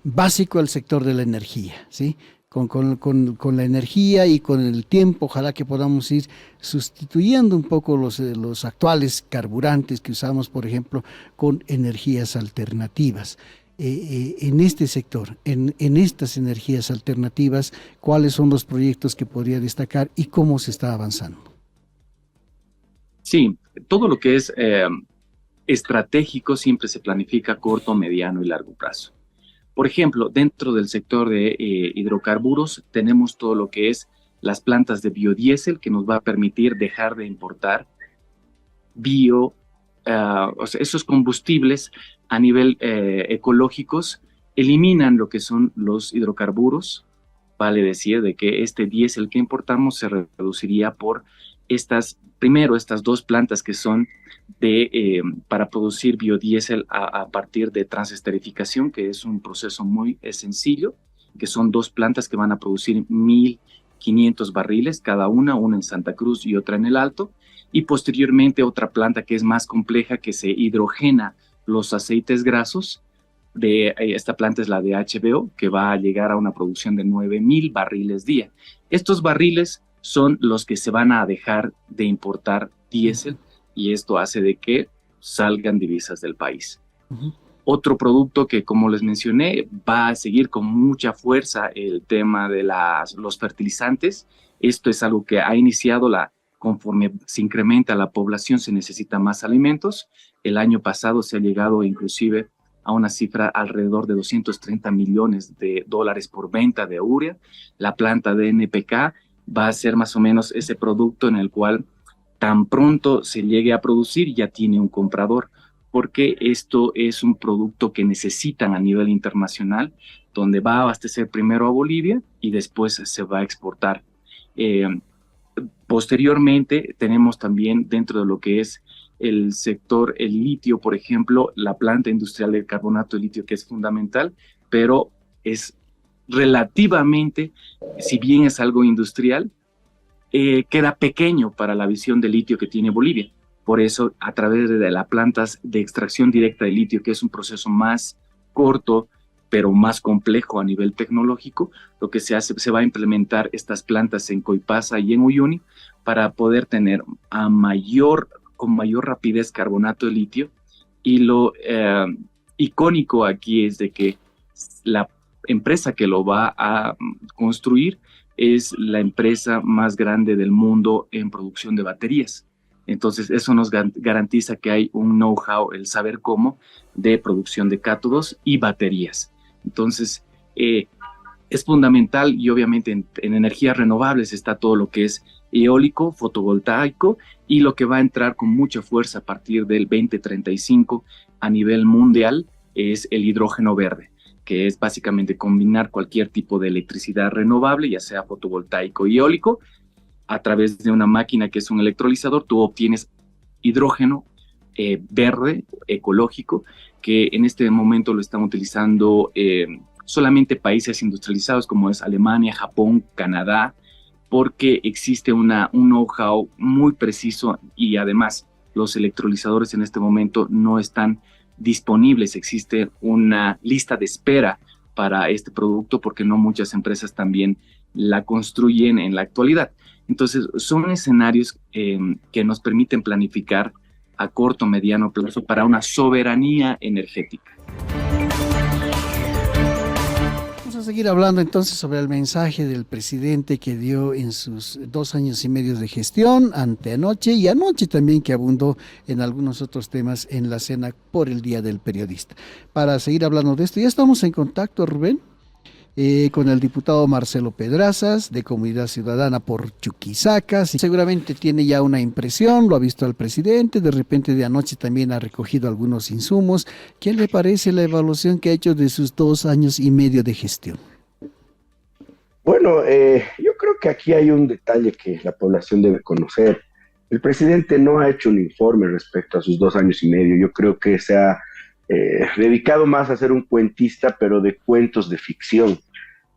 básico el sector de la energía, ¿sí? Con la energía y con el tiempo, ojalá que podamos ir sustituyendo un poco los actuales carburantes que usamos, por ejemplo, con energías alternativas. En este sector, en estas energías alternativas, ¿cuáles son los proyectos que podría destacar y cómo se está avanzando? Sí, todo lo que es estratégico siempre se planifica a corto, mediano y largo plazo. Por ejemplo, dentro del sector de hidrocarburos tenemos todo lo que es las plantas de biodiesel que nos va a permitir dejar de importar esos combustibles a nivel ecológicos, eliminan lo que son los hidrocarburos. Vale decir de que este diésel que importamos se reduciría por estas dos plantas que son para producir biodiesel a partir de transesterificación, que es un proceso muy sencillo, que son dos plantas que van a producir 1,500 barriles, cada una en Santa Cruz y otra en el Alto, y posteriormente otra planta que es más compleja, que se hidrogena los aceites grasos. Esta planta es la de HBO, que va a llegar a una producción de 9,000 barriles día. Estos barriles son los que se van a dejar de importar diésel, y esto hace de que salgan divisas del país. Otro producto que, como les mencioné, va a seguir con mucha fuerza el tema de los fertilizantes. Esto es algo que ha iniciado conforme se incrementa la población, se necesitan más alimentos. El año pasado se ha llegado inclusive a una cifra alrededor de $230 millones por venta de urea. La planta de NPK va a ser más o menos ese producto en el cual tan pronto se llegue a producir ya tiene un comprador, porque esto es un producto que necesitan a nivel internacional, donde va a abastecer primero a Bolivia y después se va a exportar. Posteriormente tenemos también dentro de lo que es el sector, el litio, por ejemplo, la planta industrial del carbonato de litio, que es fundamental, pero es relativamente, si bien es algo industrial, queda pequeño para la visión de litio que tiene Bolivia. Por eso, a través de las plantas de extracción directa de litio, que es un proceso más corto, pero más complejo a nivel tecnológico, lo que se hace, se va a implementar estas plantas en Coipasa y en Uyuni para poder tener con mayor rapidez carbonato de litio. Y lo icónico aquí es de que la empresa que lo va a construir es la empresa más grande del mundo en producción de baterías. Entonces, eso nos garantiza que hay un know-how, el saber cómo, de producción de cátodos y baterías. Entonces, es fundamental, y obviamente en energías renovables está todo lo que es eólico, fotovoltaico, y lo que va a entrar con mucha fuerza a partir del 2035 a nivel mundial es el hidrógeno verde, que es básicamente combinar cualquier tipo de electricidad renovable, ya sea fotovoltaico y eólico, a través de una máquina que es un electrolizador. Tú obtienes hidrógeno verde, ecológico, que en este momento lo están utilizando solamente países industrializados como es Alemania, Japón, Canadá, porque existe un know-how muy preciso, y además los electrolizadores en este momento no están disponibles. Existe una lista de espera para este producto porque no muchas empresas también la construyen en la actualidad. Entonces, son escenarios que nos permiten planificar a corto, mediano plazo para una soberanía energética. Vamos a seguir hablando entonces sobre el mensaje del presidente que dio en sus 2 años y medio de gestión, anteanoche y anoche también, que abundó en algunos otros temas en la cena por el Día del Periodista. Para seguir hablando de esto, ya estamos en contacto, Rubén, con el diputado Marcelo Pedrazas, de Comunidad Ciudadana por Chuquisaca. Seguramente tiene ya una impresión, lo ha visto al presidente, de repente de anoche también ha recogido algunos insumos. ¿Qué le parece la evaluación que ha hecho de sus 2 años y medio de gestión? Bueno, yo creo que aquí hay un detalle que la población debe conocer. El presidente no ha hecho un informe respecto a sus 2 años y medio. Yo creo que se ha dedicado más a ser un cuentista, pero de cuentos de ficción.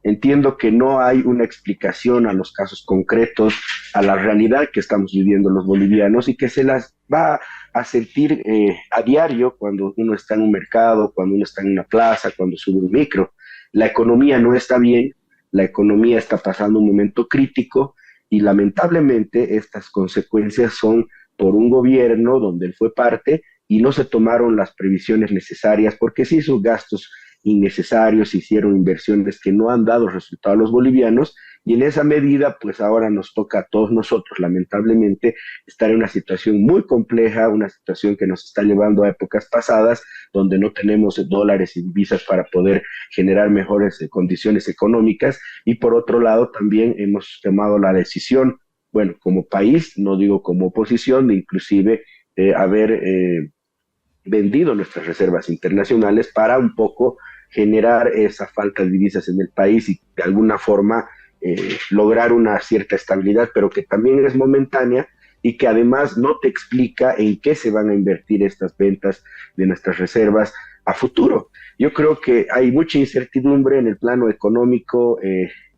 Entiendo que no hay una explicación a los casos concretos, a la realidad que estamos viviendo los bolivianos, y que se las va a sentir a diario cuando uno está en un mercado, cuando uno está en una plaza, cuando sube un micro. La economía no está bien, la economía está pasando un momento crítico, y lamentablemente estas consecuencias son por un gobierno donde él fue parte y no se tomaron las previsiones necesarias, porque se hizo gastos innecesarios, se hicieron inversiones que no han dado resultado a los bolivianos, y en esa medida pues ahora nos toca a todos nosotros lamentablemente estar en una situación muy compleja, una situación que nos está llevando a épocas pasadas donde no tenemos dólares y divisas para poder generar mejores condiciones económicas. Y por otro lado también hemos tomado la decisión, bueno, como país, no digo como oposición, de inclusive haber vendido nuestras reservas internacionales para un poco generar esa falta de divisas en el país y de alguna forma lograr una cierta estabilidad, pero que también es momentánea y que además no te explica en qué se van a invertir estas ventas de nuestras reservas a futuro. Yo creo que hay mucha incertidumbre en el plano económico,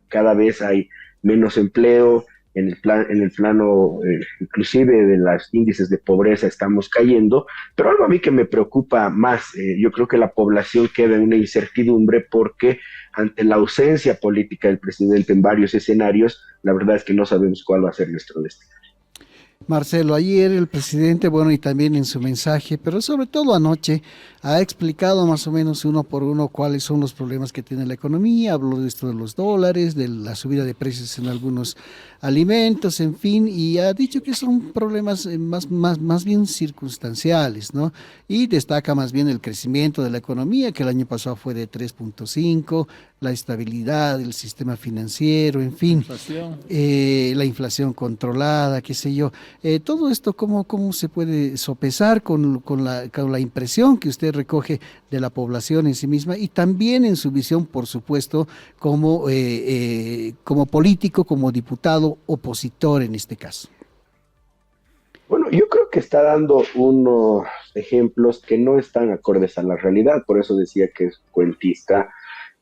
cada vez hay menos empleo, en el plano inclusive de los índices de pobreza estamos cayendo, pero algo a mí que me preocupa más, yo creo que la población queda en una incertidumbre porque ante la ausencia política del presidente en varios escenarios, la verdad es que no sabemos cuál va a ser nuestro destino. Marcelo, ayer el presidente, bueno, y también en su mensaje, pero sobre todo anoche, ha explicado más o menos uno por uno cuáles son los problemas que tiene la economía, habló de esto de los dólares, de la subida de precios en algunos alimentos, en fin, y ha dicho que son problemas más bien circunstanciales, ¿no? Y destaca más bien el crecimiento de la economía, que el año pasado fue de 3.5, la estabilidad del sistema financiero, en fin, la inflación controlada, qué sé yo. Todo esto, ¿cómo se puede sopesar con la impresión que usted recoge de la población en sí misma y también en su visión, por supuesto, como político, como diputado opositor en este caso? Bueno, yo creo que está dando unos ejemplos que no están acordes a la realidad, por eso decía que es cuentista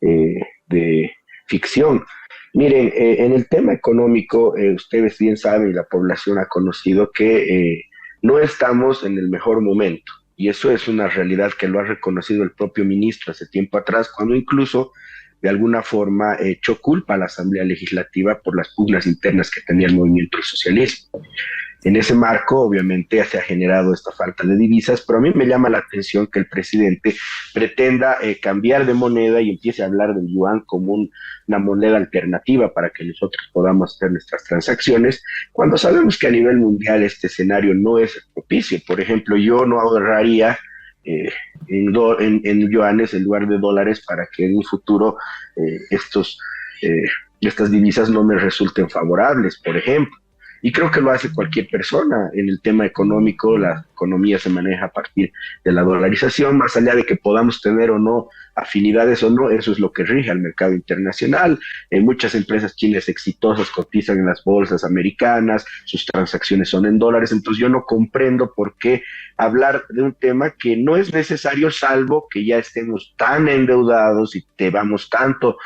de ficción. Miren, en el tema económico, ustedes bien saben y la población ha conocido que no estamos en el mejor momento. Y eso es una realidad que lo ha reconocido el propio ministro hace tiempo atrás, cuando incluso de alguna forma echó culpa a la Asamblea Legislativa por las pugnas internas que tenía el movimiento del socialismo. En ese marco, obviamente, se ha generado esta falta de divisas, pero a mí me llama la atención que el presidente pretenda cambiar de moneda y empiece a hablar del yuan como una moneda alternativa para que nosotros podamos hacer nuestras transacciones, cuando sabemos que a nivel mundial este escenario no es propicio. Por ejemplo, yo no ahorraría en yuanes en lugar de dólares para que en un futuro estas divisas no me resulten favorables, por ejemplo. Y creo que lo hace cualquier persona. En el tema económico, la economía se maneja a partir de la dolarización, más allá de que podamos tener o no afinidades o no, eso es lo que rige al mercado internacional. Muchas empresas chinas exitosas cotizan en las bolsas americanas, sus transacciones son en dólares, entonces yo no comprendo por qué hablar de un tema que no es necesario, salvo que ya estemos tan endeudados y debamos tanto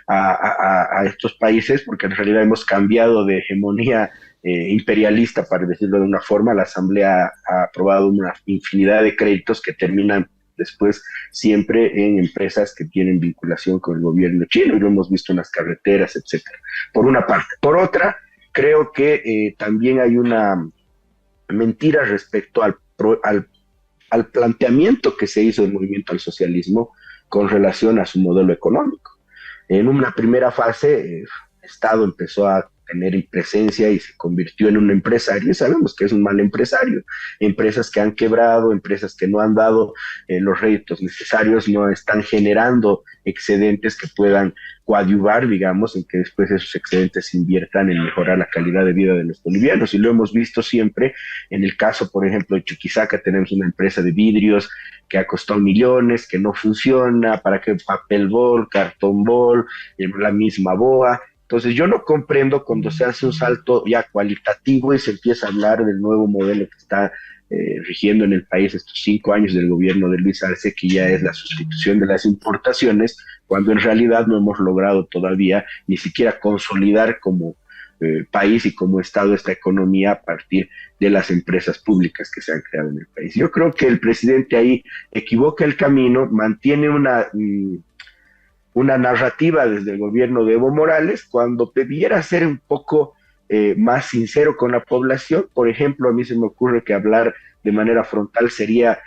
a estos países, porque en realidad hemos cambiado de hegemonía imperialista, para decirlo de una forma. La Asamblea ha aprobado una infinidad de créditos que terminan después siempre en empresas que tienen vinculación con el gobierno chino, y lo hemos visto en las carreteras, etcétera, por una parte. Por otra, creo que también hay una mentira respecto al planteamiento que se hizo del movimiento al socialismo con relación a su modelo económico. En una primera fase, el Estado empezó a tener presencia y se convirtió en un empresario, y sabemos que es un mal empresario. Empresas que han quebrado, empresas que no han dado los réditos necesarios, no están generando excedentes que puedan coadyuvar, digamos, en que después esos excedentes se inviertan en mejorar la calidad de vida de los bolivianos, y lo hemos visto siempre. En el caso, por ejemplo, de Chuquisaca, tenemos una empresa de vidrios que ha costado millones, que no funciona, para que papel bol, cartón bol, la misma boa. Entonces yo no comprendo cuando se hace un salto ya cualitativo y se empieza a hablar del nuevo modelo que está rigiendo en el país estos 5 años del gobierno de Luis Arce, que ya es la sustitución de las importaciones, cuando en realidad no hemos logrado todavía ni siquiera consolidar como país y como Estado esta economía a partir de las empresas públicas que se han creado en el país. Yo creo que el presidente ahí equivoca el camino, mantiene una narrativa desde el gobierno de Evo Morales, cuando debiera ser un poco más sincero con la población. Por ejemplo, a mí se me ocurre que hablar de manera frontal sería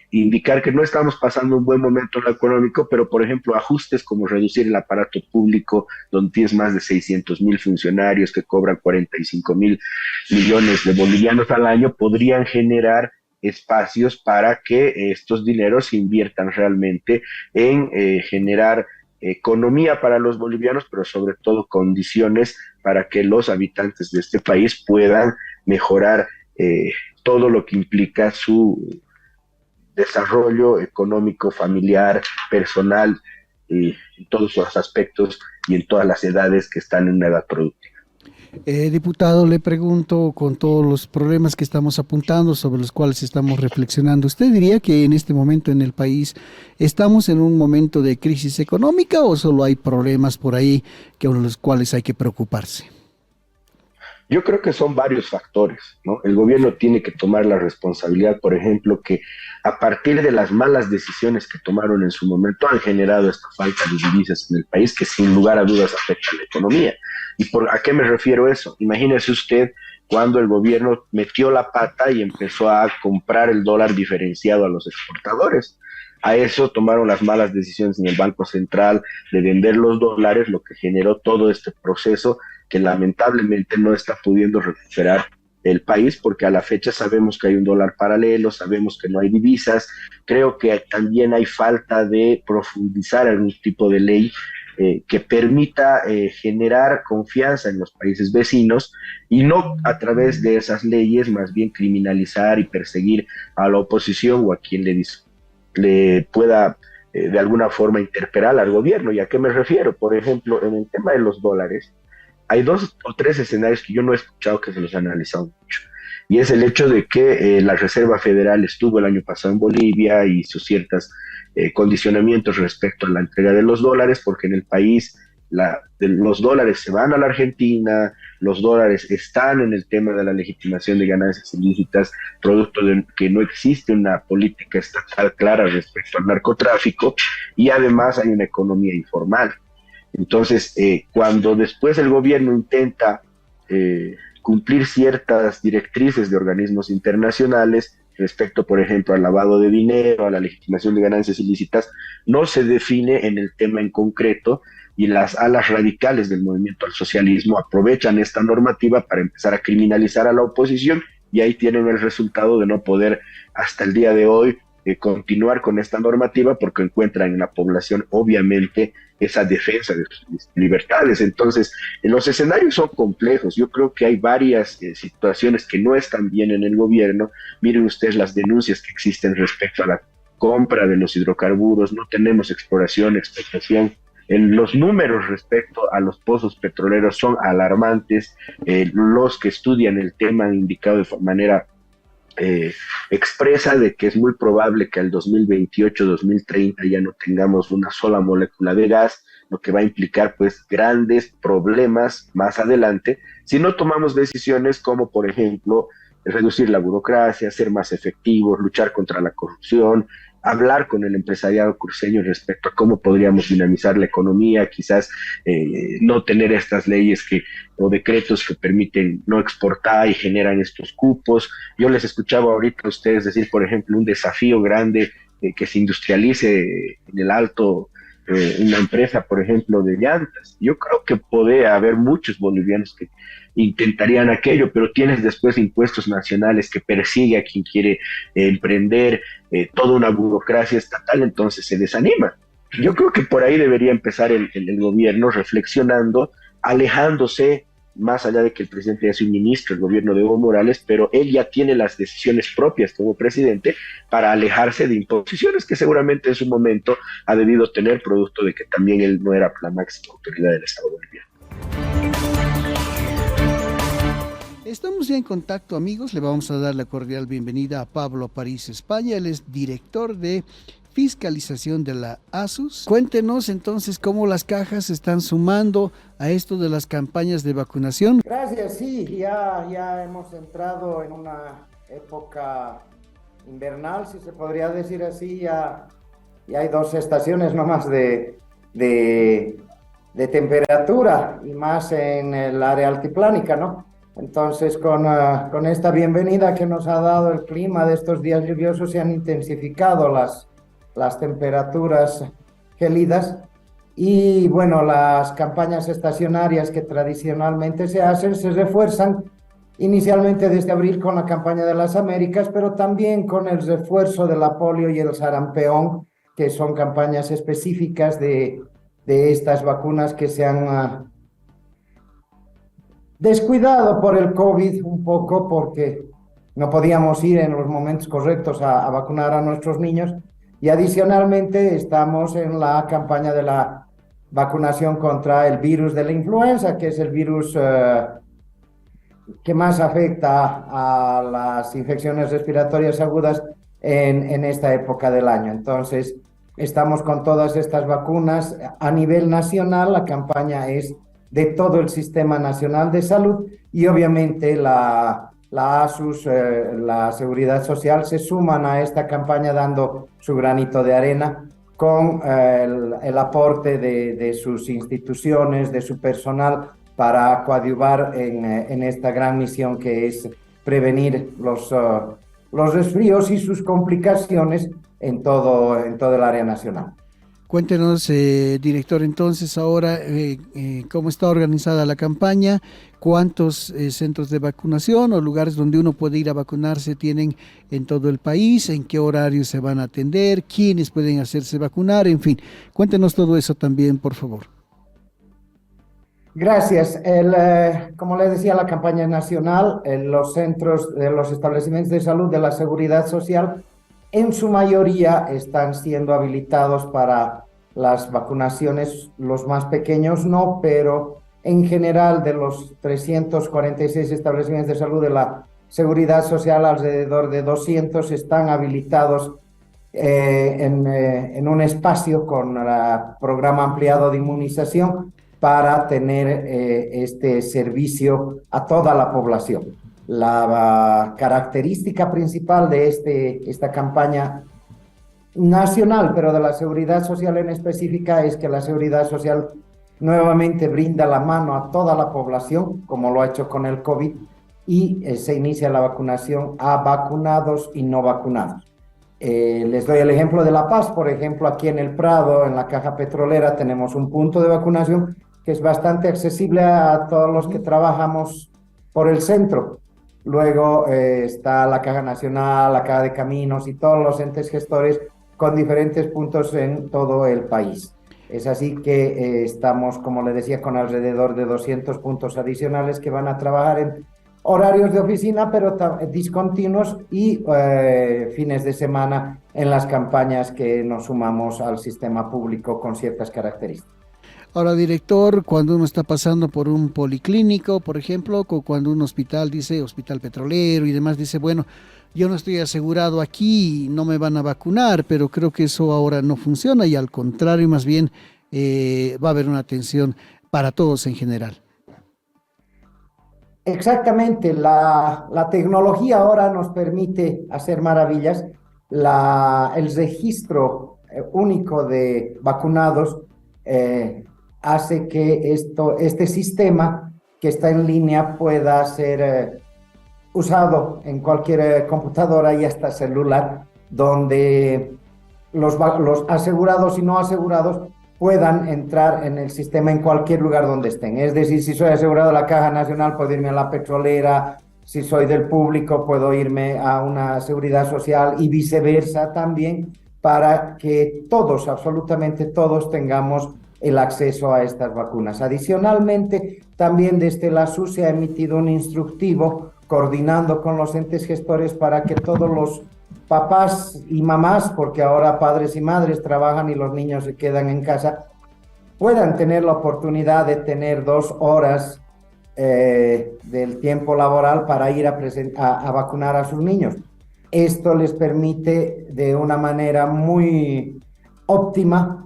indicar que no estamos pasando un buen momento en lo económico, pero por ejemplo ajustes como reducir el aparato público, donde tienes más de 600,000 funcionarios que cobran 45,000 millones de bolivianos al año, podrían generar espacios para que estos dineros se inviertan realmente en generar economía para los bolivianos, pero sobre todo condiciones para que los habitantes de este país puedan mejorar todo lo que implica su desarrollo económico, familiar, personal, en todos los aspectos y en todas las edades que están en una edad productiva. Diputado, le pregunto, con todos los problemas que estamos apuntando, sobre los cuales estamos reflexionando, ¿usted diría que en este momento en el país estamos en un momento de crisis económica o solo hay problemas por ahí con los cuales hay que preocuparse? Yo creo que son varios factores, ¿no? El gobierno tiene que tomar la responsabilidad, por ejemplo, que a partir de las malas decisiones que tomaron en su momento han generado esta falta de divisas en el país que sin lugar a dudas afecta a la economía. ¿A qué me refiero eso? Imagínese usted cuando el gobierno metió la pata y empezó a comprar el dólar diferenciado a los exportadores. A eso tomaron las malas decisiones en el Banco Central de vender los dólares, lo que generó todo este proceso que lamentablemente no está pudiendo recuperar el país, porque a la fecha sabemos que hay un dólar paralelo, sabemos que no hay divisas. Creo que también hay falta de profundizar algún tipo de ley que permita generar confianza en los países vecinos y no a través de esas leyes más bien criminalizar y perseguir a la oposición o a quien le pueda de alguna forma interpelar al gobierno. ¿Y a qué me refiero? Por ejemplo, en el tema de los dólares, hay 2 o 3 escenarios que yo no he escuchado que se los han analizado mucho. Y es el hecho de que la Reserva Federal estuvo el año pasado en Bolivia y hizo ciertos condicionamientos respecto a la entrega de los dólares, porque en el país los dólares se van a la Argentina, los dólares están en el tema de la legitimación de ganancias ilícitas, producto de que no existe una política estatal clara respecto al narcotráfico, y además hay una economía informal. Entonces, cuando después el gobierno intenta cumplir ciertas directrices de organismos internacionales respecto, por ejemplo, al lavado de dinero, a la legitimación de ganancias ilícitas, no se define en el tema en concreto, y las alas radicales del movimiento al socialismo aprovechan esta normativa para empezar a criminalizar a la oposición, y ahí tienen el resultado de no poder hasta el día de hoy continuar con esta normativa, porque encuentran en la población obviamente esa defensa de sus libertades. Entonces, los escenarios son complejos. Yo creo que hay varias situaciones que no están bien en el gobierno. Miren ustedes las denuncias que existen respecto a la compra de los hidrocarburos, no tenemos exploración, explotación. Los números respecto a los pozos petroleros son alarmantes. Los que estudian el tema han indicado de manera expresa de que es muy probable que al 2028-2030 ya no tengamos una sola molécula de gas, lo que va a implicar pues grandes problemas más adelante si no tomamos decisiones como, por ejemplo, reducir la burocracia, ser más efectivos, luchar contra la corrupción, hablar con el empresariado cruceño respecto a cómo podríamos dinamizar la economía, quizás no tener estas leyes o decretos que permiten no exportar y generan estos cupos. Yo les escuchaba ahorita a ustedes decir, por ejemplo, un desafío grande que se industrialice en el Alto una empresa, por ejemplo, de llantas. Yo creo que puede haber muchos bolivianos que intentarían aquello, pero tienes después impuestos nacionales que persigue a quien quiere emprender, toda una burocracia estatal, entonces se desanima. Yo creo que por ahí debería empezar el gobierno reflexionando, alejándose, más allá de que el presidente ya sea un ministro, el gobierno de Evo Morales, pero él ya tiene las decisiones propias como presidente para alejarse de imposiciones que seguramente en su momento ha debido tener, producto de que también él no era la máxima autoridad del Estado boliviano. Estamos ya en contacto, amigos. Le vamos a dar la cordial bienvenida a Pablo París España. Él es director de fiscalización de la ASUS. Cuéntenos entonces cómo las cajas se están sumando a esto de las campañas de vacunación. Gracias, sí, ya hemos entrado en una época invernal, si se podría decir así. Ya hay 2 estaciones nomás de temperatura, y más en el área altiplánica, ¿no? Entonces, con esta bienvenida que nos ha dado el clima de estos días lluviosos, se han intensificado las temperaturas gélidas, y bueno, las campañas estacionarias que tradicionalmente se hacen se refuerzan inicialmente desde abril con la campaña de las Américas, pero también con el refuerzo de la polio y el sarampión, que son campañas específicas de estas vacunas que se han descuidado por el COVID un poco, porque no podíamos ir en los momentos correctos a vacunar a nuestros niños. Y adicionalmente estamos en la campaña de la vacunación contra el virus de la influenza, que es el virus que más afecta a las infecciones respiratorias agudas en esta época del año. Entonces, estamos con todas estas vacunas a nivel nacional. La campaña es de todo el Sistema Nacional de Salud, y obviamente la ASUS, la Seguridad Social, se suman a esta campaña dando su granito de arena con el aporte de sus instituciones, de su personal, para coadyuvar en esta gran misión que es prevenir los resfríos y sus complicaciones en todo el área nacional. Cuéntenos, director, entonces ahora cómo está organizada la campaña, cuántos centros de vacunación o lugares donde uno puede ir a vacunarse tienen en todo el país, en qué horarios se van a atender, quiénes pueden hacerse vacunar, en fin. Cuéntenos todo eso también, por favor. Gracias. Como les decía, la campaña nacional, los centros de los establecimientos de salud de la Seguridad Social, en su mayoría están siendo habilitados para las vacunaciones, los más pequeños no, pero en general de los 346 establecimientos de salud de la Seguridad Social, alrededor de 200 están habilitados en un espacio con el programa ampliado de inmunización para tener este servicio a toda la población. La característica principal de esta campaña nacional, pero de la Seguridad Social en específica, es que la Seguridad Social nuevamente brinda la mano a toda la población, como lo ha hecho con el COVID, y se inicia la vacunación a vacunados y no vacunados. Les doy el ejemplo de La Paz. Por ejemplo, aquí en el Prado, en la Caja Petrolera, tenemos un punto de vacunación que es bastante accesible a todos los que trabajamos por el centro. Luego está la Caja Nacional, la Caja de Caminos y todos los entes gestores con diferentes puntos en todo el país. Es así que estamos, como le decía, con alrededor de 200 puntos adicionales que van a trabajar en horarios de oficina, pero discontinuos, y fines de semana en las campañas que nos sumamos al sistema público con ciertas características. Ahora, director, cuando uno está pasando por un policlínico, por ejemplo, o cuando un hospital dice, hospital petrolero y demás, dice, bueno, yo no estoy asegurado aquí, no me van a vacunar, pero creo que eso ahora no funciona y al contrario, más bien va a haber una atención para todos en general. Exactamente, la tecnología ahora nos permite hacer maravillas. El registro único de vacunados hace que este sistema que está en línea pueda ser usado en cualquier computadora y hasta celular, donde los asegurados y no asegurados puedan entrar en el sistema en cualquier lugar donde estén. Es decir, si soy asegurado de la Caja Nacional, puedo irme a la petrolera; si soy del público, puedo irme a una seguridad social, y viceversa también, para que todos, absolutamente todos, tengamos el acceso a estas vacunas. Adicionalmente, también desde la SUS se ha emitido un instructivo coordinando con los entes gestores para que todos los papás y mamás, porque ahora padres y madres trabajan y los niños se quedan en casa, puedan tener la oportunidad de tener 2 horas del tiempo laboral para ir a vacunar a sus niños. Esto les permite de una manera muy óptima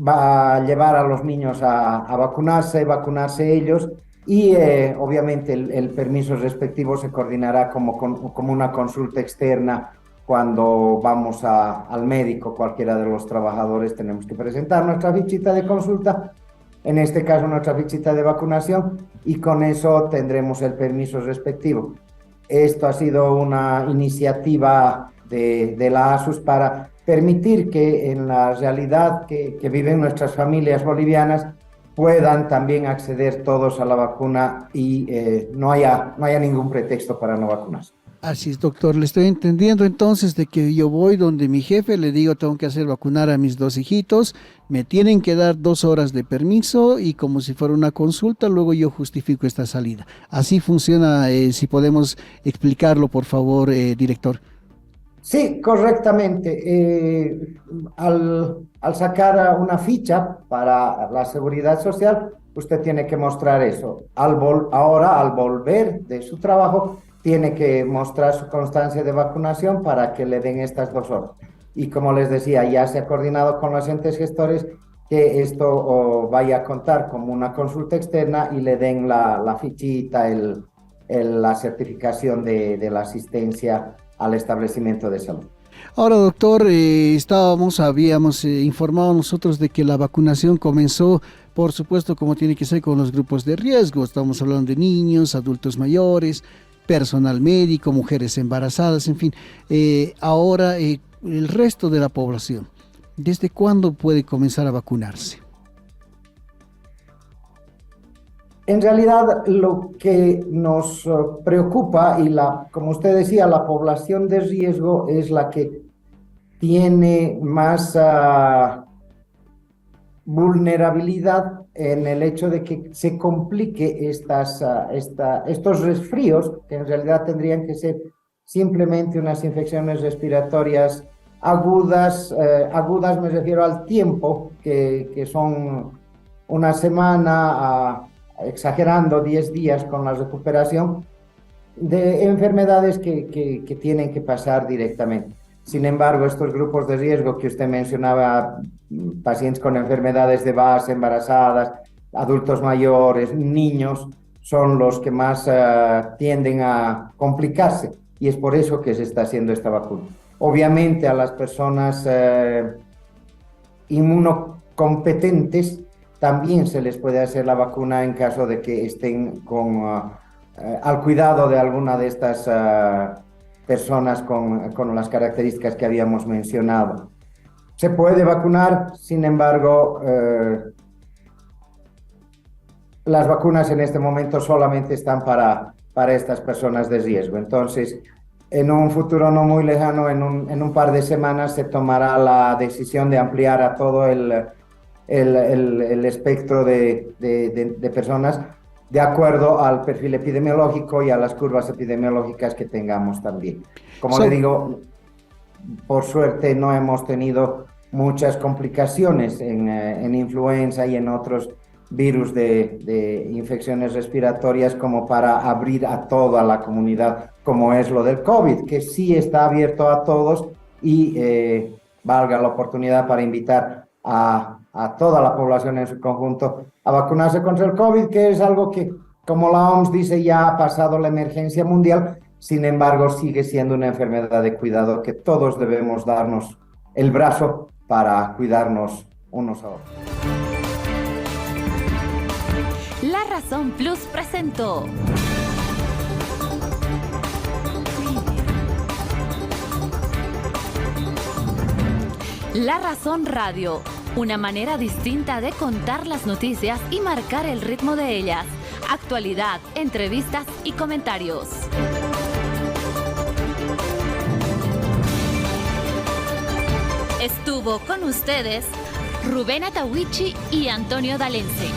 va a llevar a los niños a vacunarse ellos, y obviamente el permiso respectivo se coordinará como una consulta externa. Cuando vamos al médico, cualquiera de los trabajadores tenemos que presentar nuestra fichita de consulta, en este caso nuestra fichita de vacunación, y con eso tendremos el permiso respectivo. Esto ha sido una iniciativa de la ASUS para permitir que en la realidad que viven nuestras familias bolivianas puedan también acceder todos a la vacuna y no haya ningún pretexto para no vacunarse. Así es, doctor. Le estoy entendiendo entonces de que yo voy donde mi jefe, le digo tengo que hacer vacunar a mis 2 hijitos, me tienen que dar 2 horas de permiso y como si fuera una consulta, luego yo justifico esta salida. Así funciona, si podemos explicarlo, por favor, director. Sí, correctamente. Al sacar una ficha para la seguridad social, usted tiene que mostrar eso. Ahora, al volver de su trabajo, tiene que mostrar su constancia de vacunación para que le den estas 2 horas. Y como les decía, ya se ha coordinado con los entes gestores que esto vaya a contar como una consulta externa y le den la fichita, la certificación de la asistencia al establecimiento de salud. Ahora, doctor, habíamos informado nosotros de que la vacunación comenzó, por supuesto, como tiene que ser con los grupos de riesgo. Estamos hablando de niños, adultos mayores, personal médico, mujeres embarazadas, en fin. Ahora, el resto de la población, ¿desde cuándo puede comenzar a vacunarse? En realidad, lo que nos preocupa y como usted decía, la población de riesgo es la que tiene más vulnerabilidad en el hecho de que se complique estos resfríos, que en realidad tendrían que ser simplemente unas infecciones respiratorias agudas. Agudas me refiero al tiempo, que son una semana exagerando 10 días con la recuperación de enfermedades que tienen que pasar directamente. Sin embargo, estos grupos de riesgo que usted mencionaba, pacientes con enfermedades de base, embarazadas, adultos mayores, niños, son los que más tienden a complicarse, y es por eso que se está haciendo esta vacuna. Obviamente a las personas inmunocompetentes también se les puede hacer la vacuna en caso de que estén al cuidado de alguna de estas personas con las características que habíamos mencionado. Se puede vacunar, sin embargo, las vacunas en este momento solamente están para estas personas de riesgo. Entonces, en un futuro no muy lejano, en un par de semanas, se tomará la decisión de ampliar a todo el espectro de personas de acuerdo al perfil epidemiológico y a las curvas epidemiológicas que tengamos también. Como le digo, por suerte no hemos tenido muchas complicaciones en influenza y en otros virus de infecciones respiratorias como para abrir a toda la comunidad, como es lo del COVID, que sí está abierto a todos, y valga la oportunidad para invitar a toda la población en su conjunto a vacunarse contra el COVID, que es algo que, como la OMS dice, ya ha pasado la emergencia mundial. Sin embargo, sigue siendo una enfermedad de cuidado que todos debemos darnos el brazo para cuidarnos unos a otros. La Razón Plus presentó La Razón Radio, una manera distinta de contar las noticias y marcar el ritmo de ellas. Actualidad, entrevistas y comentarios. Estuvo con ustedes Rubén Atahuichi y Antonio Dalense.